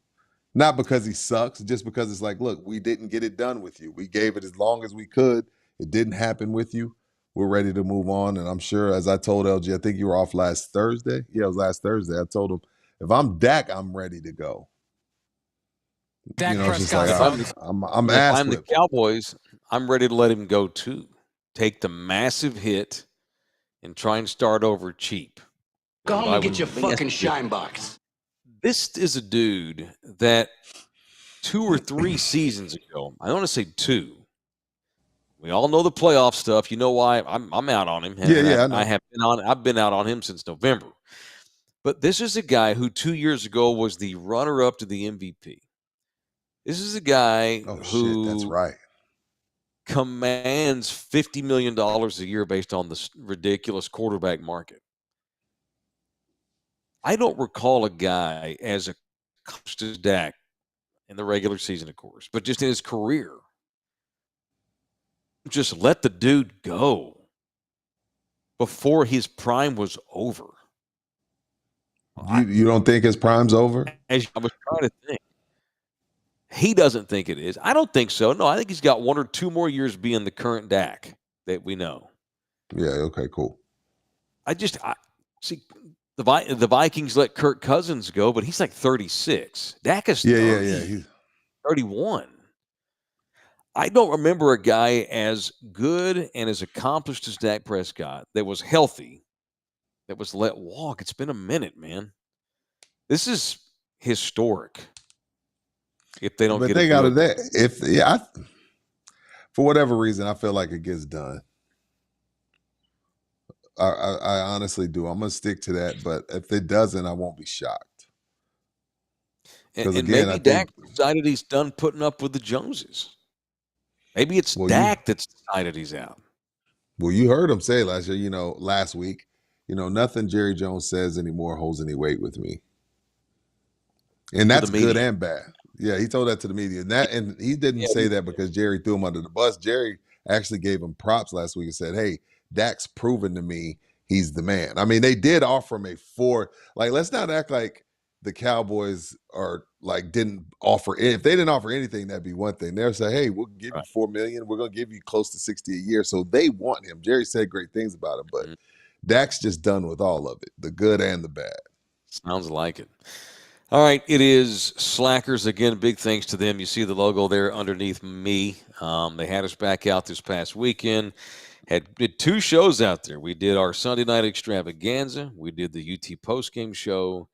Not because he sucks, just because it's like, look, we didn't get it done with you. We gave it as long as we could. It didn't happen with you. We're ready to move on. And I'm sure, as I told LG, I think you were off last Thursday. Yeah, it was last Thursday. I told him, if I'm Dak, I'm ready to go. Dak it's just Prescott. like, I'm If asked I'm the with. Cowboys, I'm ready to let him go too. Take the massive hit and try and start over cheap. Go home Why and get would- your let me ask fucking you this. shine box. This is a dude that 2 or 3 seasons ago, I want to say 2. We all know the playoff stuff. You know why I'm out on him. Yeah, I know. I've been out on him since November. But this is a guy who 2 years ago was the runner-up to the MVP. This is a guy Oh, who shit, that's right. commands $50 million a year based on the ridiculous quarterback market. I don't recall a guy as accomplished as Dak in the regular season, of course, but just in his career. Just let the dude go before his prime was over. You don't think his prime's over? As I was trying to think. He doesn't think it is. I don't think so. No, I think he's got 1 or 2 more years being the current Dak that we know. Yeah, okay, cool. I see the Vikings let Kirk Cousins go, but he's like 36. Dak is 30, Yeah. He's 31. I don't remember a guy as good and as accomplished as Dak Prescott that was healthy, that was let walk. It's been a minute, man. This is historic. If they don't but get they a got deal it. For whatever reason, I feel like it gets done. I honestly do. I'm gonna stick to that. But if it doesn't, I won't be shocked. And again, maybe I think- Dak decided he's done putting up with the Joneses. Maybe it's Dak that's decided he's out. Well, you heard him say last week, nothing Jerry Jones says anymore holds any weight with me. And that's good and bad. Yeah, he told that to the media. And he didn't say that because Jerry threw him under the bus. Jerry actually gave him props last week and said, hey, Dak's proven to me he's the man. I mean, they did offer him a 4. Like, let's not act like the Cowboys are didn't offer it. If they didn't offer anything, that'd be one thing. They'll say, hey, we'll give you $4 million. We're gonna give you close to 60 a year. So they want him. Jerry said great things about him, but Dak's just done with all of it, the good and the bad. Sounds like it. All right, it is Slackers again. Big thanks to them. You see the logo there underneath me. They had us back out this past weekend. Did 2 shows out there. We did our Sunday night extravaganza. We did the UT postgame show.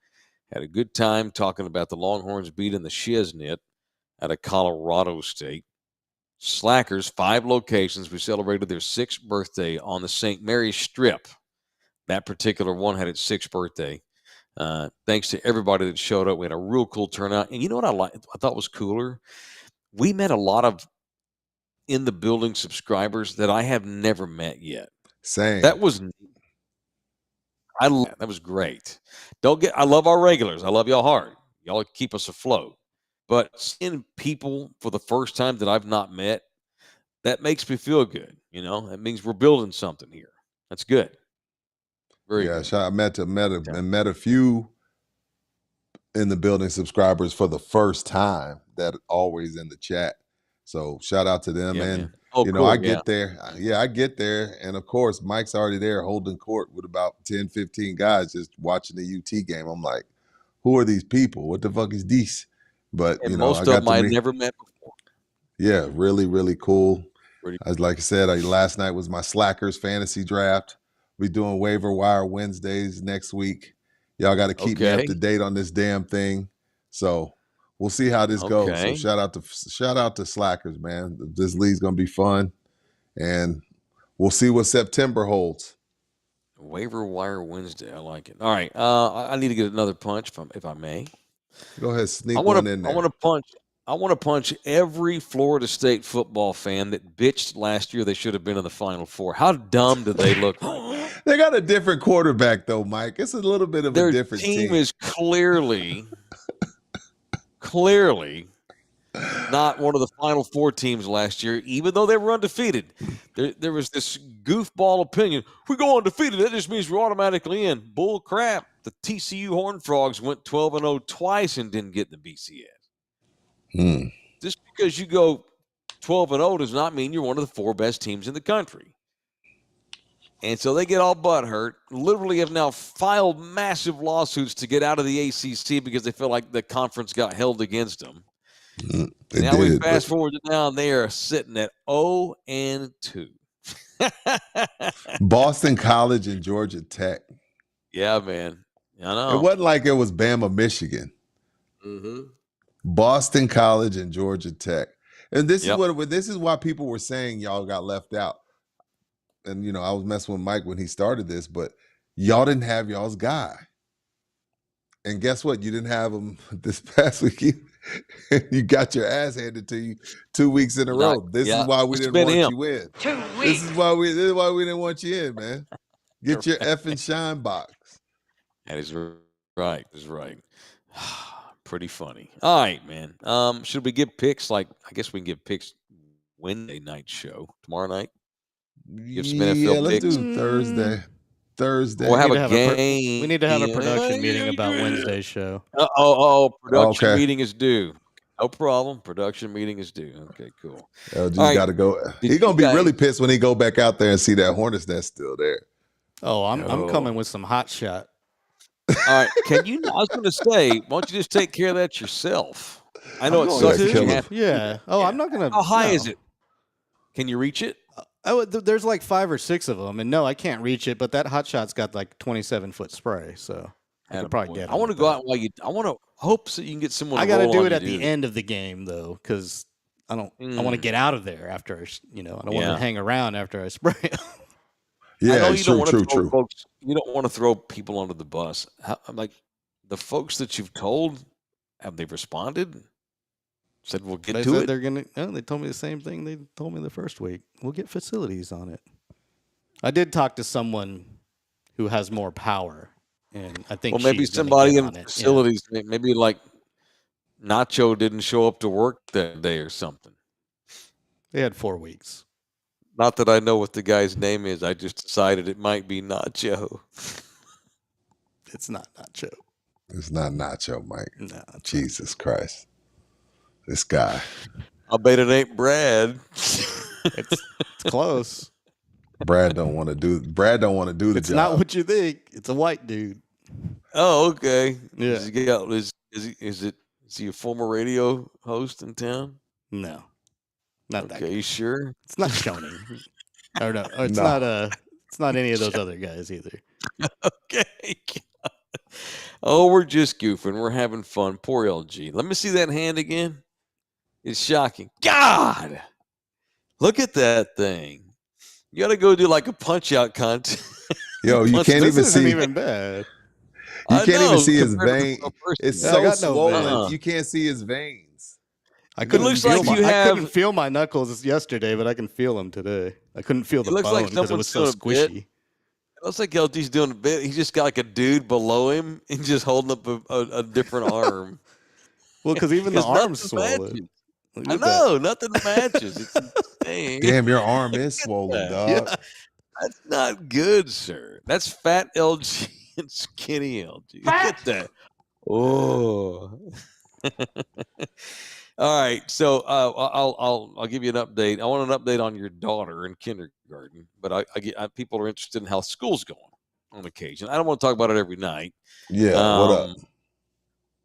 Had a good time talking about the Longhorns beating the Shiznit out of Colorado State. Slackers, 5 locations. We celebrated their 6th birthday on the St. Mary's Strip. That particular one had its 6th birthday. Thanks to everybody that showed up. We had a real cool turnout. And you know what I thought was cooler? We met a lot of in the building subscribers that I have never met yet. Same. That was that was great. I love our regulars. I love y'all hard. Y'all keep us afloat. But seeing people for the first time that I've not met, that makes me feel good. You know, that means we're building something here. That's good. Very good. I met a few in the building subscribers for the first time that always in the chat. So shout out to them. And cool, I get there. I get there. And of course, Mike's already there holding court with about 10, 15 guys just watching the UT game. I'm like, who are these people? What the fuck is this? But and most of them I never met before. Yeah, really, really cool. Pretty Like I said, last night was my Slackers fantasy draft. We're doing waiver wire Wednesdays next week. Y'all got to keep me up to date on this damn thing. So we'll see how this goes. So shout out to Slackers, man. This league's gonna be fun, and we'll see what September holds. Waiver wire Wednesday. I like it. All right, I need to get another punch, if I may. Go ahead, sneak one in there. I want to punch every Florida State football fan that bitched last year they should have been in the Final Four. How dumb do they look like? They got a different quarterback, though, Mike. It's a little bit of a different team. Their team is clearly not one of the Final Four teams last year, even though they were undefeated. There was this goofball opinion. We go undefeated, that just means we're automatically in. Bull crap. The TCU Horned Frogs went 12-0 twice and didn't get the BCS. Just because you go 12-0 does not mean you're one of the 4 best teams in the country. And so they get all butthurt, literally have now filed massive lawsuits to get out of the ACC because they feel like the conference got held against them. We fast forward to now, and they are sitting at 0-2. Boston College and Georgia Tech. Yeah, man. I know. It wasn't like it was Bama, Michigan. Boston College and Georgia Tech. And this is why people were saying y'all got left out. And, I was messing with Mike when he started this, but y'all didn't have y'all's guy. And guess what? You didn't have him this past week. You got your ass handed to you 2 weeks in a row. This is why we didn't want you in. 2 weeks. This is why we didn't want you in, man. Get your effing shine box. That is right. That's right. Pretty funny. All right, man. Should we give picks? I guess we can give picks Wednesday night show tomorrow night. Give some NFL let's picks. do Thursday. We'll have a game. We need to have a production meeting about Wednesday's show. Production meeting is due. No problem. Production meeting is due. Okay, cool. LG's got to go. He's gonna be really pissed when he go back out there and see that Hornets nest still there. Oh, I'm coming with some hot shot. All right. I was going to say, why don't you just take care of that yourself? I know it sucks. Yeah. Oh, I'm not gonna. How high is it? Can you reach it? There's like 5 or 6 of them, and no, I can't reach it. But that hot shot's got like 27-foot spray, so I could probably get it. I want to go out while I want to hope so you can get someone. I got to do it at the end of the game though, because I want to get out of there after I don't want to hang around after I spray. Yeah, true. Folks, you don't want to throw people under the bus. Like the folks that you've told, have they responded? Said we'll get to it. They're gonna. Oh, they told me the same thing they told me the first week. We'll get facilities on it. I did talk to someone who has more power, and I think maybe somebody in facilities. Yeah. Maybe like Nacho didn't show up to work that day or something. They had 4 weeks. Not that I know what the guy's name is. I just decided it might be Nacho. It's not Nacho. It's not Nacho, Mike. No, Jesus Christ. This guy. I bet it ain't Brad. It's close. Brad don't want to do the job. It's not what you think. It's a white dude. Oh, okay. Yeah. Is he a former radio host in town? No. Not that. Okay, you sure? It's not Shoney. Or no, or No. it's not any of those other guys either. Okay. Oh, we're just goofing. We're having fun. Poor LG. Let me see that hand again. It's shocking. God, look at that thing. You got to go do like a punch out contest. Yo, you can't This even isn't see. even bad. You I can't even know, see his compared to the vein. real person. It's Yeah, I so got no swollen. veins. You can't see his veins. I It couldn't looks feel like you I couldn't have- feel my knuckles yesterday, but I can feel them today. I couldn't feel the looks like bone because it was so someone's doing a bit. squishy. It looks like LG's doing a bit. He's just got like a dude below him and just holding up a different arm. Well, because even the 'Cause nothing arm's swollen. matches. Look I at that. know, nothing matches. It's insane. Damn, your arm is swollen, that. dog. Yeah. That's not good, sir. That's fat LG and skinny LG. Look at that. Oh. All right. So I'll give you an update. I want an update on your daughter in kindergarten, but people are interested in how school's going on occasion. I don't want to talk about it every night. Yeah, what up?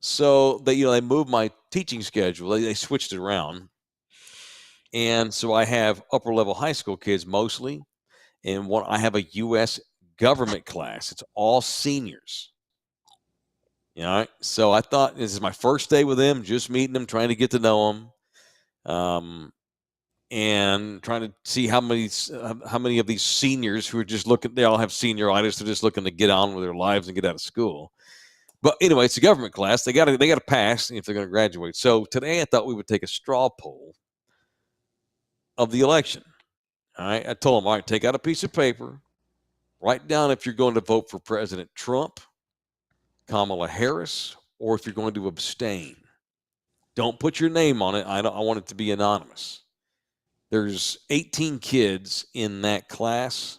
So they moved my teaching schedule. They switched it around, and so I have upper level high school kids mostly, and I have a U.S. government class. It's all seniors. So I thought this is my first day with them, just meeting them, trying to get to know them, and trying to see how many of these seniors who are just looking. They all have senioritis. They're just looking to get on with their lives and get out of school. But anyway, it's a government class. They got to pass if they're going to graduate. So today I thought we would take a straw poll of the election. All right. I told them, all right, take out a piece of paper, write down if you're going to vote for President Trump, Kamala Harris, or if you're going to abstain. Don't put your name on it. I want it to be anonymous. There's 18 kids in that class.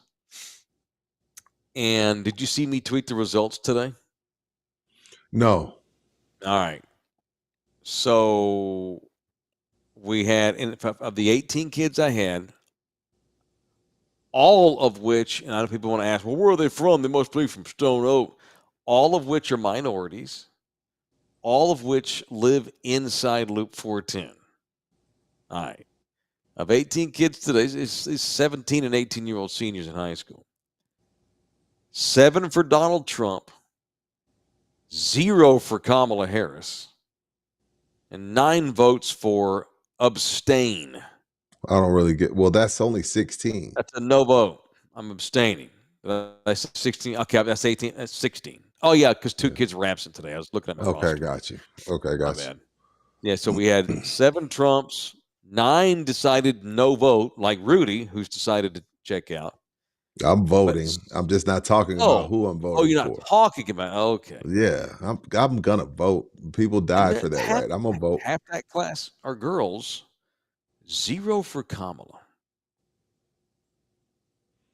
And did you see me tweet the results today? No. All right. So we had, of the 18 kids I had, all of which, and I know people want to ask, well, where are they from? They must be from Stone Oak. All of which are minorities, all of which live inside Loop 410. All right. Of 18 kids today, it's 17 and 18-year-old seniors in high school. 7 for Donald Trump, 0 for Kamala Harris, and 9 votes for abstain. I don't really get. Well, that's only 16. That's a no vote. I'm abstaining. That's 16. Okay, that's 18. That's 16. Oh, yeah, because 2 kids were absent today. I was looking at my roster. Got you. Okay, My got you. bad. Yeah, so we had 7 Trumps, 9 decided no vote, like Rudy, who's decided to check out. I'm voting. I'm just not talking about who I'm voting for. Oh, you're not talking about. Okay. Yeah, I'm gonna vote. People die for that, right? I'm gonna vote. Half that class are girls. 0 for Kamala.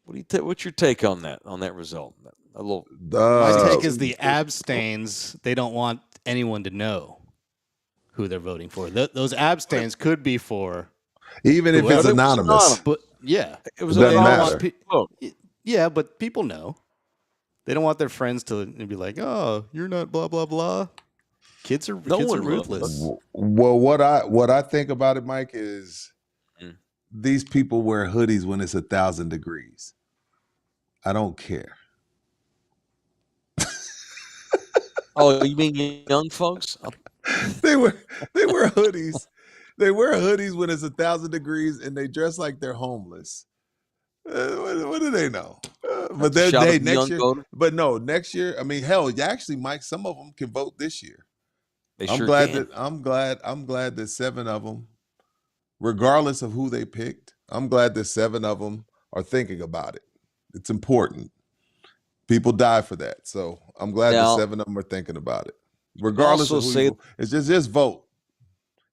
What's your take on that result? A little. My take is the abstains. They don't want anyone to know who they're voting for. Those abstains could be for even if it's anonymous. But yeah, it was doesn't anonymous. matter. Yeah, but people know. They don't want their friends to be like, "Oh, you're not blah blah blah." Kids are ruthless. Well, what I think about it, Mike, is these people wear hoodies when it's 1,000 degrees. I don't care. Oh, you mean young folks? They wear hoodies. They wear hoodies when it's 1,000 degrees, and they dress like they're homeless. What do they know? But next year. Voter. But no, next year. I mean, hell, actually, Mike, some of them can vote this year. I'm glad that 7 of them, regardless of who they picked, I'm glad that 7 of them are thinking about it. It's important. People die for that, so I'm glad that 7 of them are thinking about it. Regardless of who it's just vote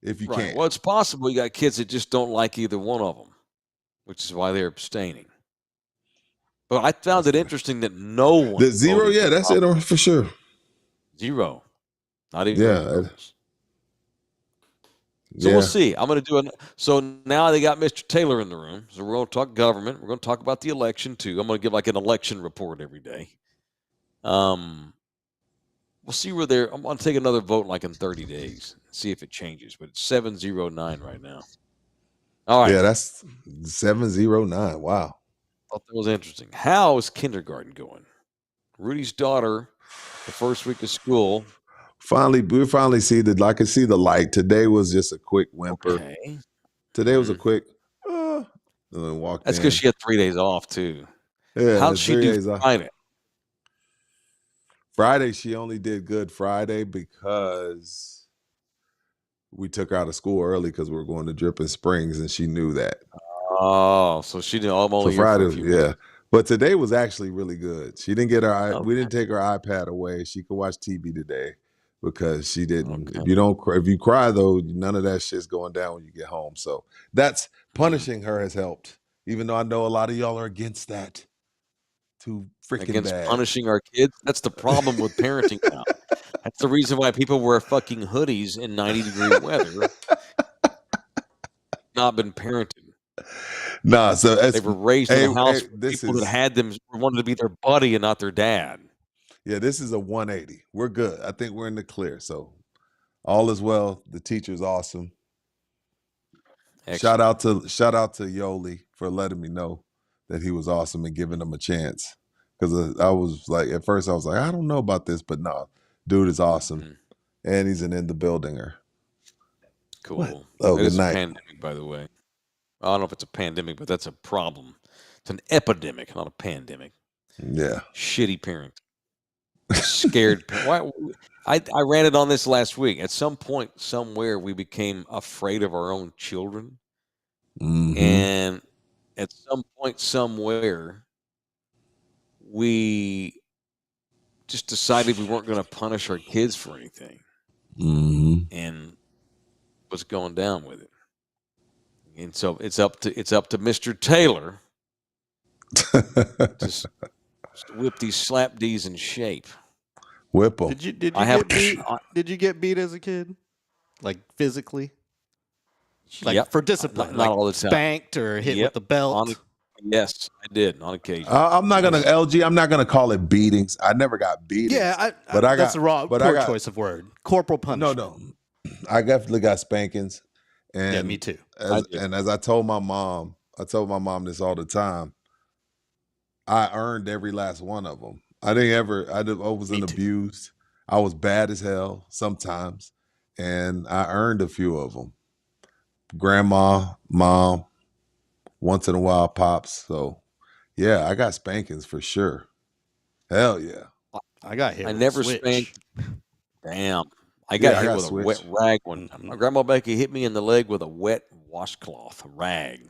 if you can. Well, it's possible you got kids that just don't like either one of them, which is why they're abstaining. But I found it interesting that no one. The 0, yeah, that's it for sure. 0. Not even. So we'll see. I'm going to do so now they got Mr. Taylor in the room. So we're going to talk government. We're going to talk about the election too. I'm going to give like an election report every day. We'll see where they're. I'm going to take another vote like in 30 days. See if it changes. But it's 709 right now. All right. Yeah, that's 709. Wow. thought that was interesting. How is kindergarten going? Rudy's daughter, the first week of school. We finally see I can see the light. Today was just a quick whimper. Okay. Today was a quick, and then walked That's in. because she had 3 days off, too. Yeah, How'd she 3 do days off. Friday? Friday, she only did good Friday because we took her out of school early because we were going to Dripping Springs, and she knew that. Oh, so she didn't. I'm only So here for a Friday, few yeah. minutes. But today was actually really good. She didn't get her. We Okay. didn't take her iPad away. She could watch TV today because she didn't. Okay. If you cry though, none of that shit's going down when you get home. So that's punishing her has helped. Even though I know a lot of y'all are against that. Too freaking Against bad. punishing our kids. That's the problem with parenting now. That's the reason why people wear fucking hoodies in 90-degree weather. Not been parented. Nah, so They were raised in a house with this people that is had them wanted to be their buddy and not their dad. yeah, this is a 180. We're good. I think we're in the clear. So all is well. The teacher's awesome. Excellent. Shout out to Yoli for letting me know that he was awesome and giving him a chance. Because I was like, at first I was like, I don't know about this, but no, dude is awesome, and he's an in the buildinger. Cool. What? Oh, It good is a night. pandemic, by the way. I don't know if it's a pandemic, but that's a problem. It's an epidemic, not a pandemic. Yeah. Shitty parents. Scared. Why? I ranted on this last week. At some point, somewhere, we became afraid of our own children. Mhm. And at some point, somewhere, we just decided we weren't going to punish our kids for anything. Mhm. And what's going down with it? And so it's up to Mr. Taylor to whip these slap D's in shape. Whipple. Did you I have- get beat? Did you get beat as a kid, like physically, like Yep. for discipline, Not like all the time. spanked or hit Yep. with the belt? Yes, I did on occasion. I'm not gonna LG. I'm not gonna call it beatings. I never got beatings. Yeah, but I that's got a poor but I got choice of word. Corporal punishment. no. I definitely got spankings. And Yeah, me too. As I told my mom this all the time. I earned every last one of them. I wasn't abused. I was bad as hell sometimes, and I earned a few of them. Grandma, mom, once in a while, pops. So, yeah, I got spankings for sure. Hell yeah. I got hit. I with never a switch. spanked. Damn. I got hit with switch. a wet rag one time. My grandma Becky hit me in the leg with a wet washcloth, a rag.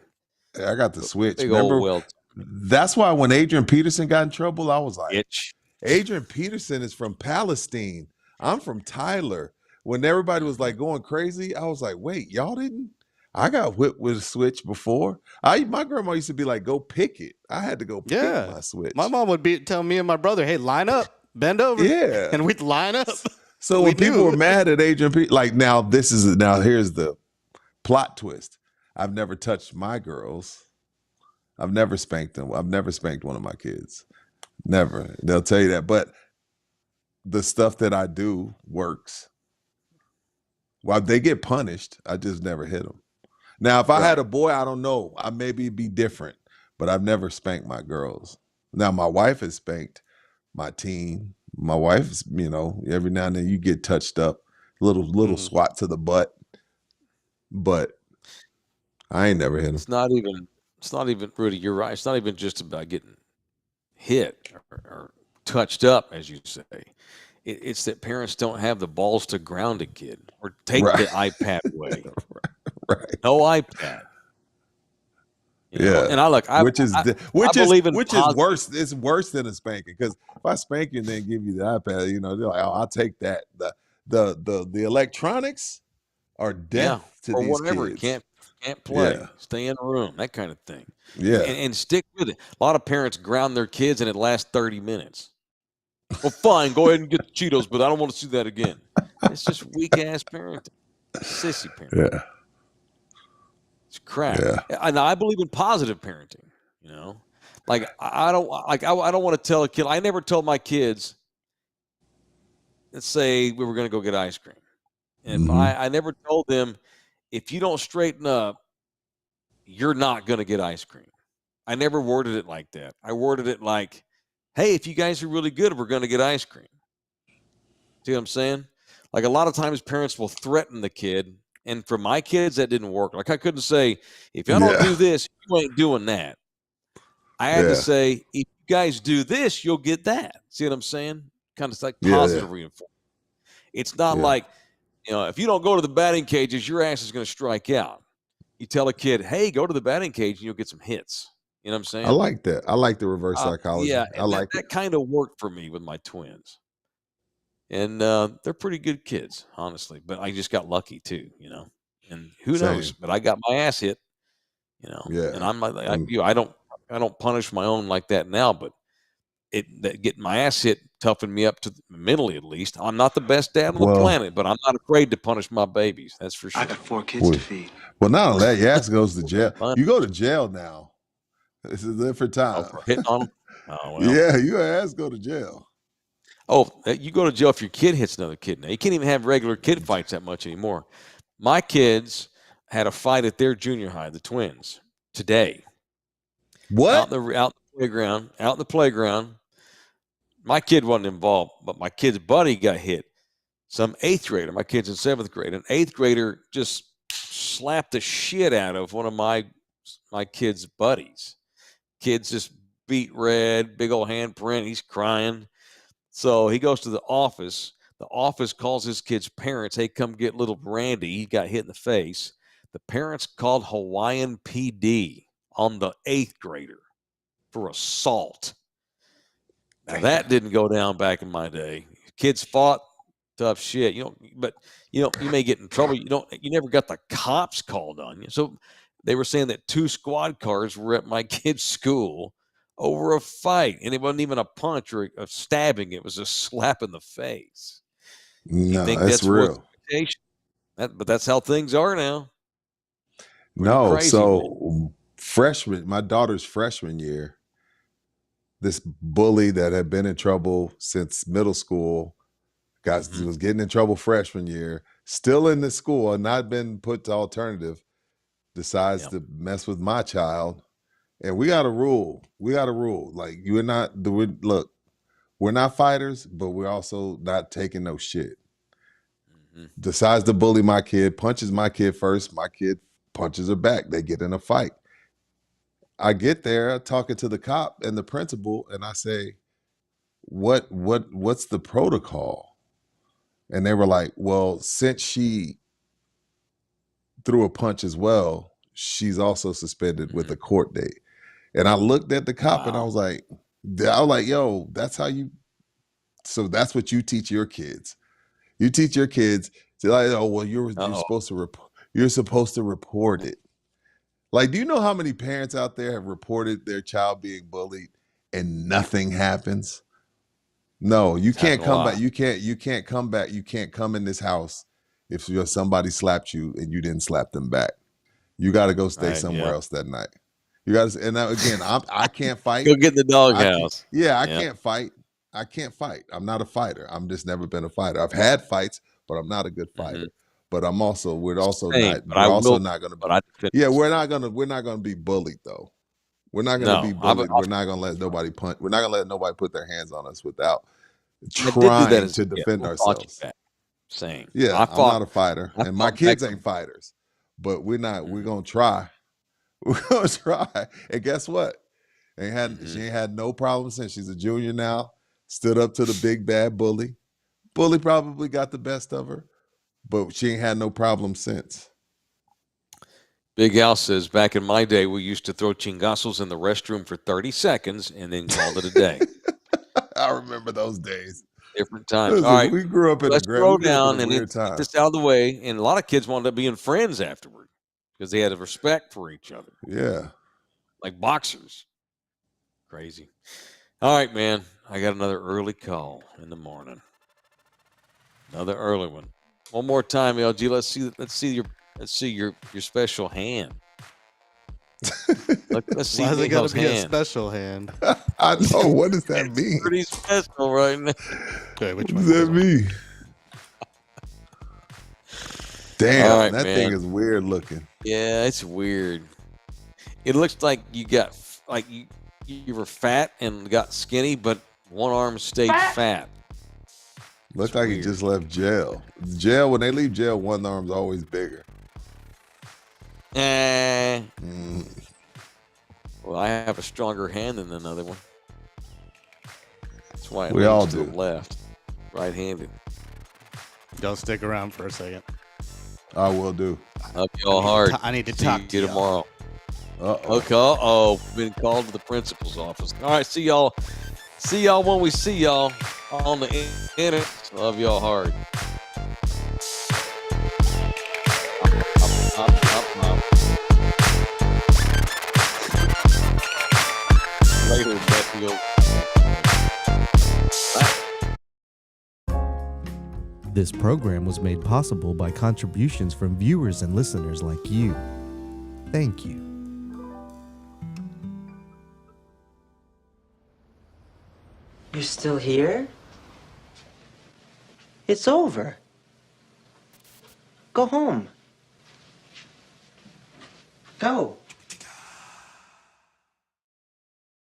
I got the switch. Big Remember, old welt. that's why when Adrian Peterson got in trouble, I was like, Itch. Adrian Peterson is from Palestine. I'm from Tyler. When everybody was like going crazy, I was like, wait, y'all didn't? I got whipped with a switch before. My grandma used to be like, go pick it. I had to go pick my switch. My mom would tell me and my brother, "Hey, line up, bend over." Yeah. And we'd line up. So when people were mad at Adrian Peterson, like now here's the plot twist. I've never touched my girls. I've never spanked them. I've never spanked one of my kids. Never. They'll tell you that. But the stuff that I do works. While they get punished, I just never hit them. Now, if I had a boy, I don't know. I maybe it'd be different. But I've never spanked my girls. Now, my wife has spanked my teen. My wife's, every now and then you get touched up. Little swat to the butt. But I ain't never hit them. It's not even, Rudy, you're right. It's not even just about getting hit or touched up, as you say. It's that parents don't have the balls to ground a kid or take the iPad away. Right. No iPad. And which is positive- worse. It's worse than a spanking because if I spank you and then give you the iPad, they're like, oh, I'll take that. The electronics are death to or these whatever. kids. Can't play. Yeah. Stay in the room. That kind of thing. Yeah. And stick with it. A lot of parents ground their kids and it lasts 30 minutes. Well, fine. Go ahead and get the Cheetos, but I don't want to see that again. It's just weak ass parenting. Sissy parenting. Yeah. It's crap. Yeah. And I believe in positive parenting. Like I don't want to tell a kid. I never told my kids. Let's say we were going to go get ice cream, and I never told them if you don't straighten up, you're not going to get ice cream. I never worded it like that. I worded it like, hey, if you guys are really good, we're going to get ice cream. See what I'm saying? Like a lot of times parents will threaten the kid. And for my kids, that didn't work. Like I couldn't say, if y'all don't do this, you ain't doing that. I had to say, if you guys do this, you'll get that. See what I'm saying? Kind of like positive reinforcement. It's not like, if you don't go to the batting cages, your ass is going to strike out. You tell a kid, hey, go to the batting cage and you'll get some hits. You know what I'm saying? I like that. I like the reverse psychology. Yeah, I like that kind of worked for me with my twins. And they're pretty good kids, honestly. But I just got lucky too, And who knows? But I got my ass hit, Yeah. And I'm like you. I don't punish my own like that now. But getting my ass hit toughened me up to mentally, at least. I'm not the best dad on the planet, but I'm not afraid to punish my babies. That's for sure. I got 4 kids to feed. Well, not only that, your ass goes to jail. You go to jail now. This is a different time. For hitting on them? Oh, well. Yeah, your ass go to jail. Oh, you go to jail if your kid hits another kid now. You can't even have regular kid fights that much anymore. My kids had a fight at their junior high, the twins, today. What? Out in the playground. My kid wasn't involved, but my kid's buddy got hit. Some 8th grader, my kid's in 7th grade, an 8th grader just slapped the shit out of one of my kid's buddies. Kid's just beat red, big old handprint. He's crying. So he goes to the office. The office calls his kid's parents. Hey, come get little Randy. He got hit in the face. The parents called Hawaiian PD on the 8th grader for assault. Now, that didn't go down back in my day. Kids fought, tough shit. But you may get in trouble. You never got the cops called on you. So they were saying that 2 squad cars were at my kid's school over a fight, and it wasn't even a punch or a stabbing. It was a slap in the face. No, that's real. But that's how things are now. No, crazy, so my daughter's freshman year, this bully that had been in trouble since middle school was getting in trouble freshman year, still in the school and not been put to alternative, decides to mess with my child. And we got a rule. Like, we're not fighters, but we're also not taking no shit. Decides to bully my kid, punches my kid first. My kid punches her back. They get in a fight. I get there talking to the cop and the principal, and I say, what's the protocol? And they were like, well, since she threw a punch as well, she's also suspended with a court date. And I looked at the cop and I was like, yo, that's what you teach your kids. You teach your kids to like, oh, well, you're supposed to report it. Like, do you know how many parents out there have reported their child being bullied and nothing happens? No, you can't come back. You can't come back. You can't come in this house if somebody slapped you and you didn't slap them back. You got to go stay somewhere else that night. You got to, and now again, I can't fight. Go get in the doghouse. I can't fight. I can't fight. I'm not a fighter. I'm just never been a fighter. I've had fights, but I'm not a good fighter. But we're not going to be bullied though. We're not going to be bullied. We're not going to let nobody punch. We're not going to let nobody put their hands on us without trying to defend ourselves. Same. Yeah, I'm not a fighter, and my kids ain't fighters, but we're going to try. We're going to try. And guess what? She ain't had no problem since. She's a junior now. Stood up to the big bad bully. Bully probably got the best of her, but she ain't had no problem since. Big Al says, back in my day, we used to throw chingazos in the restroom for 30 seconds and then called it a day. I remember those days. Different times. All right. We grew up in Let's throw down and weird get time. this out of the way. And a lot of kids wanted up being friends afterward because they had a respect for each other. Yeah. Like boxers. Crazy. All right, man. I got another early call in the morning. Another early one. One more time, LG. Let's see your special hand. Let's see. Why is it got to be hand. a special hand? I know. What does that mean? Pretty special right now. Okay, which what one does that mean? Damn, right, that man. thing is weird looking. Yeah, it's weird. It looks like you got like you were fat and got skinny, but one arm stayed fat. Looked like he just left jail. Jail, when they leave jail, one arm's always bigger. Well, I have a stronger hand than another one. That's why it We all leans to do. the left, right-handed. Don't stick around for a second. I will do. Love y'all hard. I need to See talk you to y'all. tomorrow. Uh-oh. Okay. Uh-oh. Been called to the principal's office. All right. See y'all. See y'all when we see y'all on the internet. Love y'all hard. Later, Bethfield. This program was made possible by contributions from viewers and listeners like you. Thank you. You're still here? It's over. Go home. Go.